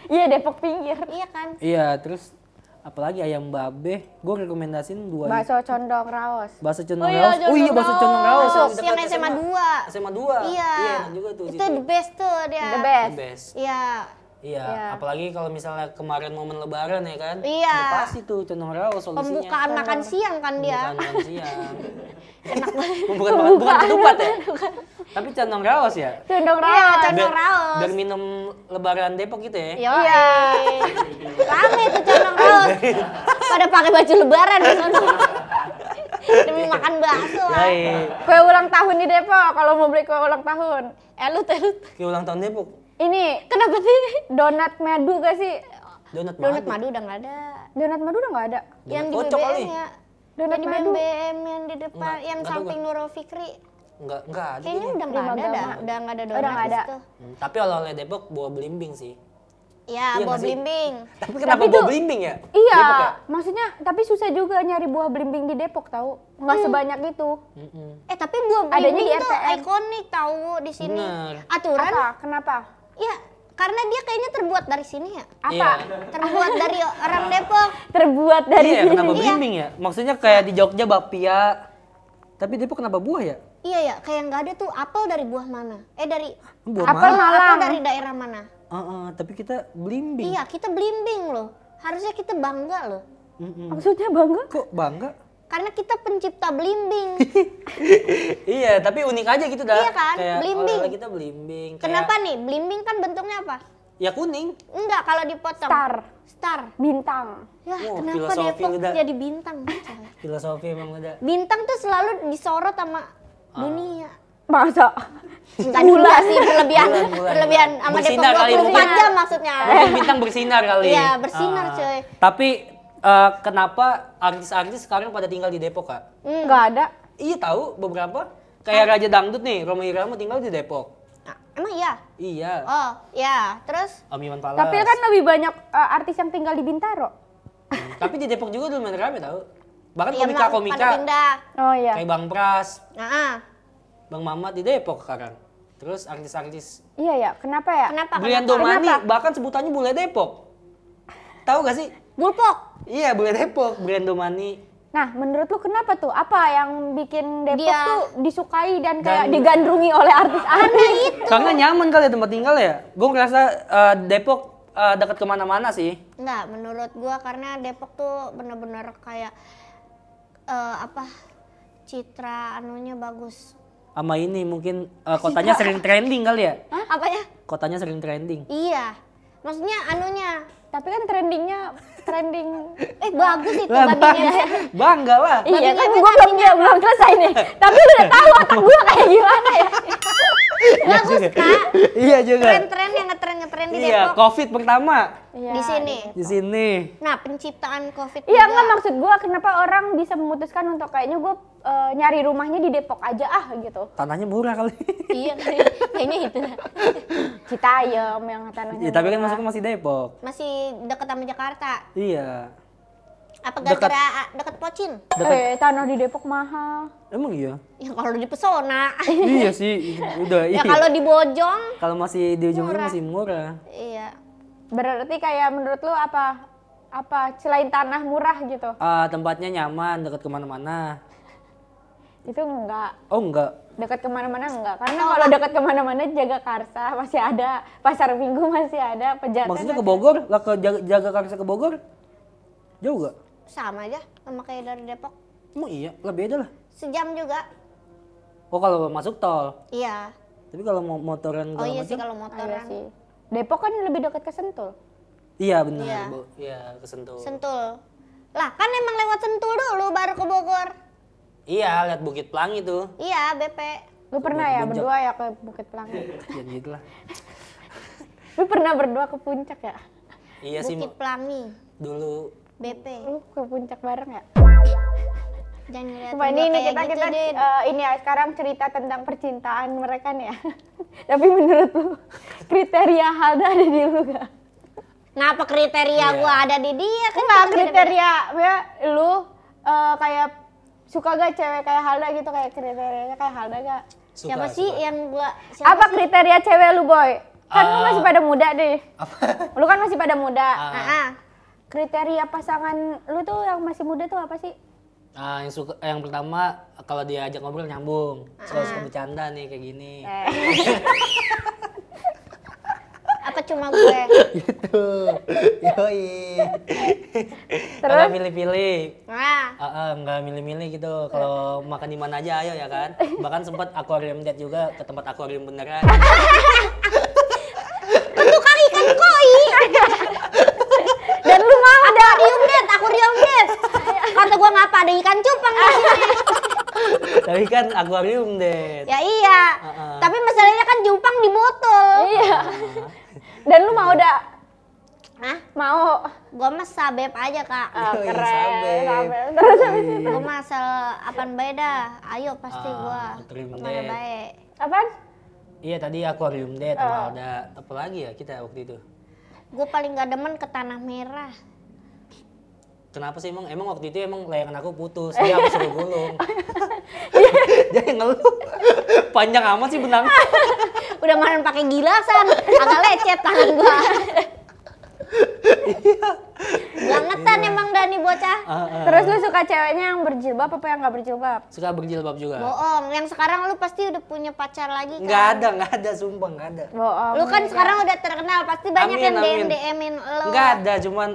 Iya, Depok pinggir.
Iya kan?
Iya, terus apalagi ayam babe, gue rekomendasiin 2
Bakso condong raos.
bakso condong
Oh iya,
raos. Oh
condong
iya, bakso condong raos.
Masuk
dekat
yang SMA 2.
SMA 2.
Iya.
enak juga tuh
Itu the best tuh dia.
The best.
The best.
Iya.
Iya,
Iya.
apalagi kalau misalnya kemarin momen lebaran ya kan.
Iya.
Udah pasti tuh condong raos solusinya.
Pembukaan makan siang kan dia.
Pembukaan makan siang. Enak banget. Bukan ketupat ya? Tapi condong raos ya?
Condong
Iya,
raos.
condong raos.
Biar minum lebaran Depok gitu ya?
Iya.
Iya.
Rame tuh condong raos. Pada pakai baju lebaran di sana. Demi makan bakso.
Baik.
Kue ulang tahun di Depok kalau mau beli kue ulang tahun.
Elut.
Kayak ulang tahun Depok.
Ini
Kenapa sih?
donat madu gak sih?
Donat
Donat
madu.
madu udah nggak ada.
Donat madu udah nggak ada.
Yang di
kocok kali.
BBM ya.
Donat
Yang di
madu.
BBM yang di depan,
Enggak,
yang
enggak tahu
samping Nurul Fikri.
Enggak ada.
Kayaknya udah nggak
Prima
ada dah.
Gama.
Udah nggak ada
Udah
donat
nggak
di
ada.
situ.
Tapi oleh-oleh Depok buah belimbing sih.
Ya,
Iya
buah
nggak sih?
belimbing.
Tapi kenapa
Tapi
buah
tuh-
belimbing ya?
Iya,
Depok ya?
maksudnya tapi susah juga nyari buah belimbing di Depok tahu. Nggak sebanyak itu.
Mm-mm.
Tapi buah
Adanya
belimbing
di
tuh
RTM.
ikonik tahu di sini.
Bener.
Aturan?
Apa? Kenapa?
Ya, karena dia kayaknya terbuat dari sini ya.
Apa?
Iya.
Terbuat dari orang Depok.
Terbuat dari
Iya, kenapa
Iya.
belimbing ya? Maksudnya kayak di Jogja bapia. Tapi Depok kenapa buah ya?
Iya ya, kayak nggak ada tuh apel dari buah mana? Dari
Buah
Apel
mana?
Malang.
apel dari daerah mana?
Tapi kita belimbing.
Iya, kita belimbing loh. Harusnya kita bangga loh.
Mm-mm.
Maksudnya bangga?
Kok bangga?
Karena kita pencipta belimbing.
Iya, tapi unik aja gitu dah.
Iya kan?
Kayak
Belimbing.
oleh-oleh kita belimbing. Kayak-
Kenapa nih? Belimbing kan bentuknya apa?
Ya kuning.
Enggak, kalau dipotong.
Star,
Star.
bintang.
Ya,
Wah,
kenapa
filosofi
Depok
udah.
jadi bintang? coy?
Filosofi emang udah.
Bintang tuh selalu disorot sama dunia.
Masa?
Bukan juga sih, berlebihan.
Bulan.
Berlebihan sama Depok
Bersinar kali,
24
mungkin.
jam maksudnya.
Mungkin bintang bersinar kali.
Iya, bersinar, coy.
Tapi kenapa artis-artis sekarang pada tinggal di Depok, Kak?
Nggak ada.
Iya tahu beberapa. Kayak Raja Dangdut nih, Rhoma Irama tinggal di Depok.
Nah, emang iya?
Iya.
Oh, ya. Terus?
Om Iwan Fals.
Tapi kan lebih banyak artis yang tinggal di Bintaro.
Tapi di Depok juga dulu main rame tahu. Bahkan
Iya, pada
komika-komika
pindah.
Oh iya.
kayak Bang Pras,
Nah,
Bang Mamat di Depok sekarang. Terus artis-artis
Iya ya, kenapa ya?
kenapa?
Brilian
Kenapa?
Domani,
Kenapa?
bahkan sebutannya bule Depok. Tahu gak sih?
Bulpok.
Iya, bule Depok, Brilian Domani.
Nah, menurut lu kenapa tuh? Apa yang bikin Depok
Dia-
tuh disukai dan kayak
Dan-
digandrungi oleh artis-artis?
Itu.
Karena nyaman kali ya tempat tinggal ya. Gue ngerasa Depok dekat kemana-mana sih.
Enggak, menurut gua karena Depok tuh bener-bener kayak citra anunya bagus.
Sama ini mungkin kotanya sering trending kali ya?
Hah? Apanya?
Kotanya sering trending.
Iya. Maksudnya anunya.
Tapi kan trending.
Bagus itu
Lah,
baginya.
bangga lah.
Iya kan
Baginya
gue belum selesai nih. Tapi lu udah tahu otak gue kayak gimana ya.
Bagus, Kak.
Iya juga.
Tren-tren yang ngetren di
Iya,
Depok.
COVID pertama
Iya.
Di sini.
di sini.
Nah, penciptaan COVID
Iya
juga.
enggak, maksud gue kenapa orang bisa memutuskan untuk kayaknya gue nyari rumahnya di Depok aja gitu.
Tanahnya murah kali.
Iya, kayaknya itu.
Citayam yang tanahnya.
Iya, tapi kan
murah.
masuknya masih Depok.
Masih deket sama Jakarta.
Iya.
Apa
Dekat-
gara-gara deket Pocin?
Tanah di Depok mahal.
Emang iya?
Ya kalau di Pesona.
Iya sih, udah
Ya
iya.
kalau di Bojong.
Kalau masih di ujungnya
Murah.
masih murah.
Iya.
Berarti kayak menurut lu apa selain tanah murah gitu?
Tempatnya nyaman, dekat kemana-mana.
Itu enggak.
Oh enggak.
Dekat kemana-mana enggak, karena kalau dekat kemana-mana Jagakarsa masih ada, Pasar Minggu masih ada, Pejaten.
Maksudnya ke
masih
Bogor? Lah ke Jagakarsa ke Bogor? Jauh gak?
Sama aja sama kayak dari Depok.
Emang iya? Lah beda lah.
Sejam juga.
Oh kalau masuk tol.
Iya.
Tapi kalau mau motoran
Oh
segala
iya sih
macam?
kalau
ada. Iya
motoran.
sih. Depok kan lebih dekat ke Sentul.
Iya benar.
Iya.
Bu. Iya kesentuh.
Sentul. Lah kan emang lewat Sentul dulu baru ke Bogor.
Iya lihat Bukit Pelangi tuh.
Iya, BP.
Lu pernah ya
Puncak.
berdua ya ke Bukit Pelangi?
Ya gitu lah.
Lu pernah berdua ke puncak ya?
Iya sih
Bukit Pelangi,
dulu.
BP.
Lu ke puncak bareng ya?
Jangan ngeliatin
Cuma ini
gua kayak
kita
gitu, Din.
ini ya sekarang cerita tentang percintaan mereka nih ya. Tapi menurut lu kriteria Halda ada di lu gak?
Kenapa kriteria
Iya.
gua ada di dia? Kan
Enggak,
kita
kriteria ya lu kayak suka gak cewek kayak Halda gitu, kayak kriterianya kayak Halda gak?
beda-beda. Siapa sih yang gua
Apa kriteria cewek lu, Boy? Kan lu masih pada muda deh.
Apa?
Lu kan masih pada muda.
Ah,
Kriteria pasangan lu tuh yang masih muda tuh apa sih?
Yang pertama kalau dia ajak ngobrol nyambung. Suka bercanda nih kayak gini.
apa cuma gue?
Gitu. Yoi.
Terus?
Nggak pilih-pilih.
Nah,
Nggak milih-milih gitu. Kalau makan di mana aja ayo ya kan. Bahkan sempat aquarium date juga ke tempat akuarium beneran.
tukang ikan koi.
Dan lu mau ada
Akuarium date. Kata gua ngapa ada ikan cupang di sini.
Tapi kan akuarium date.
Ya iya. Tapi masalahnya kan cupang di botol.
Iya. Dan lu mau ada?
Hah?
Mau?
Gua mah sabep aja, Kak.
Yoi,
Keren.
sabep.
Sabep. Terus habis itu?
Gua mah asal apaan beda. Ayo pasti gua.
Akuarium
Kemana
date.
baik.
Apaan?
Iya tadi akuarium date sama ada apa lagi ya kita waktu itu.
Gua paling gak demen ke Tanah Merah.
Kenapa sih emang waktu itu emang layangan aku putus, dia aku suruh gulung. Dia ngeluh. Panjang amat sih benang.
Udah main pakai gilasan, agak lecet tangan gua. Bangetan emang Dani bocah.
Terus lu suka ceweknya yang berjilbab apa yang nggak berjilbab?
Suka berjilbab juga.
Bohong, yang sekarang lu pasti udah punya pacar lagi kan?
Nggak ada, sumpah nggak ada.
Bohong.
Lu kan sekarang udah terkenal, pasti banyak
Amin,
yang
amin.
DM-in lu.
Nggak ada, cuman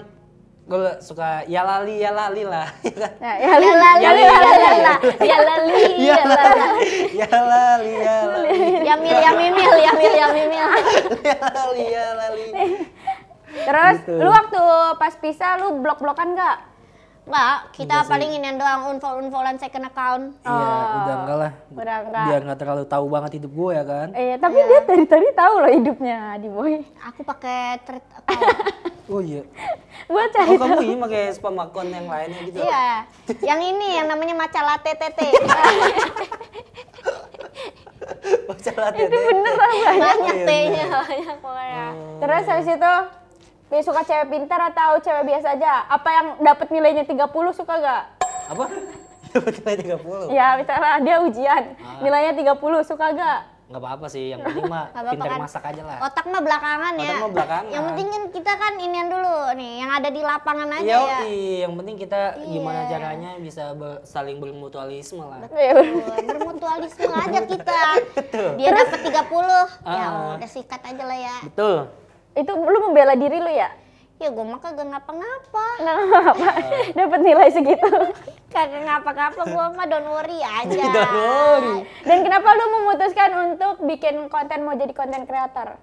gue suka ya lali lah. Ya kan?
Ya
Ya lali, ya lali,
Ya
lali.
ya lali.
Ya mil, ya mimil, ya mil, ya mimil.
Ya lali.
Terus
Gitu.
lu waktu pas pisah lu blok-blokan nggak?
Enggak, kita
Enggak sih.
paling ini doang unfollow-unfollowan second account.
Iya, udah enggak lah.
Udah enggak.
Biar nggak terlalu tahu banget hidup gue ya kan.
Iya, tapi dia dari tadi tahu loh hidupnya di Boy.
Aku pakai thread account.
Oh iya.
Gua
Oh
cari
kamu ini pakai spam account yang lainnya gitu.
Iya, yang ini yang namanya matcha latte tete.
Baca latte.
itu bener apa?
Banyak
iya,
T-nya, banyak pokoknya.
Terus habis itu dia suka cewek pintar atau cewek biasa aja? Apa yang dapat nilainya 30 suka gak?
Apa? Dapat nilai 30.
Ya misalnya dia ujian, nilainya 30 suka gak?
Nggak apa-apa sih, yang penting mah
Nggak apa-apa
pintar
kan.
masak aja lah.
Otak mah belakangan ya.
Otak mah belakangan.
Yang penting kan kita kan inian dulu nih, yang ada di lapangan aja
Iya,
ya.
yang penting kita gimana
Iya.
caranya bisa saling bermutualisme lah.
Iya,
Tuh, bermutualisme aja kita. Dia dapat 30, ya udah sikat aja lah ya.
Betul.
Itu lu membela diri lu ya?
Ya gue mah kagak ngapa-ngapa.
Nggak apa-apa. Dapat nilai segitu.
Kagak ngapa-ngapa, gue mah don't worry aja.
Don't worry.
Dan kenapa lu memutuskan untuk bikin konten, mau jadi konten kreator?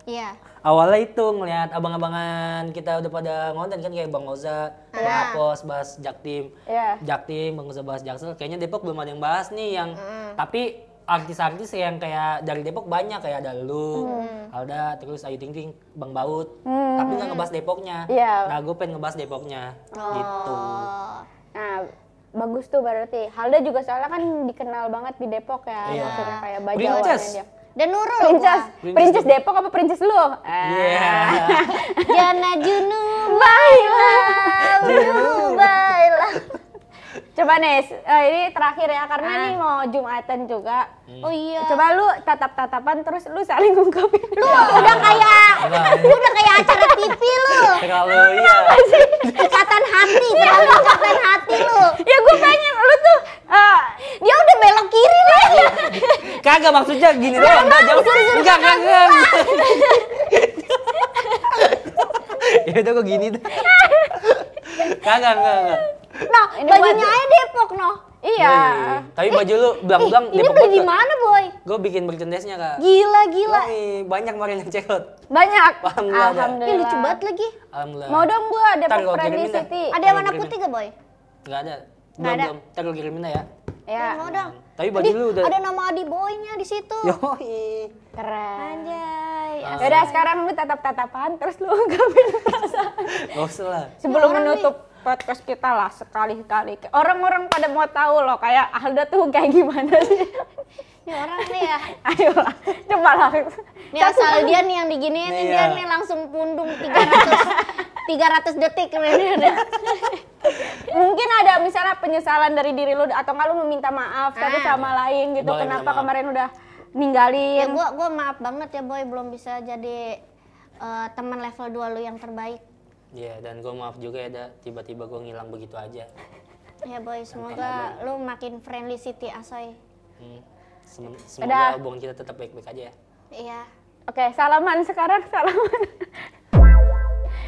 Iya.
Awalnya itu ngeliat abang-abangan kita udah pada ngonten kan kayak Bang Oza, Bang Apos, bahas Jaktim,
Iya.
Jaktim, Bang Oza bahas Jaksel. Kayaknya Depok belum ada yang bahas nih yang tapi artis-artis yang kayak dari Depok banyak kayak ada lu, Alda, terus Ayu Ting Ting, Bang Baut. Tapi nggak ngebahas Depoknya.
Iya.
Nah, gue pengen ngebahas Depoknya. Gitu.
Oh.
Nah, bagus tuh berarti. Halda juga soalnya kan dikenal banget di Depok ya.
Iya.
Maksudnya kayak
Princess.
bajawannya dia.
Dan Nurul
Princess.
gua.
Princess Depok apa Princess lu?
Iya.
Jana Junub.
Baiklah.
Baiklah.
Coba Nes, ini terakhir ya karena ini mau Jumatan juga.
Oh iya.
Coba lu tatap-tatapan terus lu saling ungkapin.
Lu udah kayak acara TV lu.
Terlalu iya.
Ikatan hati, terlalu ikatan hati lu.
Ya gue pengen lu tuh
Dia udah belok kiri lagi.
Kagak maksudnya gini doang, enggak jauh. Enggak, kagak. Ya udah kok gini tuh. Kagak.
Noh,
Ini
bajunya
buat-
aja Depok noh.
iya.
Tapi baju lu belang-belang
Ini
Depok
beli di mana, Boy?
Gue bikin merchandise-nya, Kak.
Gila, gila.
Banyak kemarin yang cekot.
Banyak.
Alhamdulillah ada.
Ih, lucu banget lagi.
Alhamdulillah.
Mau dong gua
Ntar
Depok
gua
Friendly
kirimin dah.
City.
Ada yang warna putih gak, Boy?
Enggak ada.
Nggak ada.
Belum. Ntar gue kirimin dah ya.
Ya.
Mau dong.
Tapi baju lu udah.
Ada nama Adi Boy-nya di situ.
Yoi.
Keren.
Anjay.
Yaudah sekarang lu tatap-tatapan terus lu ungkapin perasaan.
Gak usah lah.
Sebelum
orang
menutup podcast kita lah sekali-kali. Orang-orang pada mau tahu loh kayak Alda tuh kayak gimana sih.
Ini orang nih ya.
Ayolah, coba lah.
Ini asal dia nih yang diginiin nih, dia
Iya.
nih langsung pundung 300 detik kemudian.
Mungkin ada misalnya penyesalan dari diri lu atau nggak lu meminta maaf satu sama lain gitu.
Boleh, minta
Kenapa
maaf.
kemarin udah
Ya
ninggalin?
gua maaf banget ya Boy, belum bisa jadi teman level 2 lu yang terbaik.
Iya, dan gue maaf juga ya, Da. Tiba-tiba gue ngilang begitu aja.
Ya Boy, semoga lu makin friendly city asoy.
Semoga
Udah.
hubungan kita tetap baik-baik aja ya.
Iya.
Oke, salaman sekarang, salaman.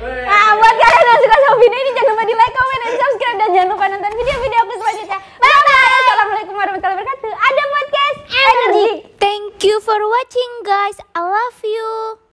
Nah, buat kalian yang suka sama video ini, jangan lupa di like, comment, dan subscribe. Dan jangan lupa nonton video-video aku selanjutnya. Bye-bye! Assalamualaikum warahmatullahi wabarakatuh. Ada podcast Energi.
Thank you for watching guys. I love you.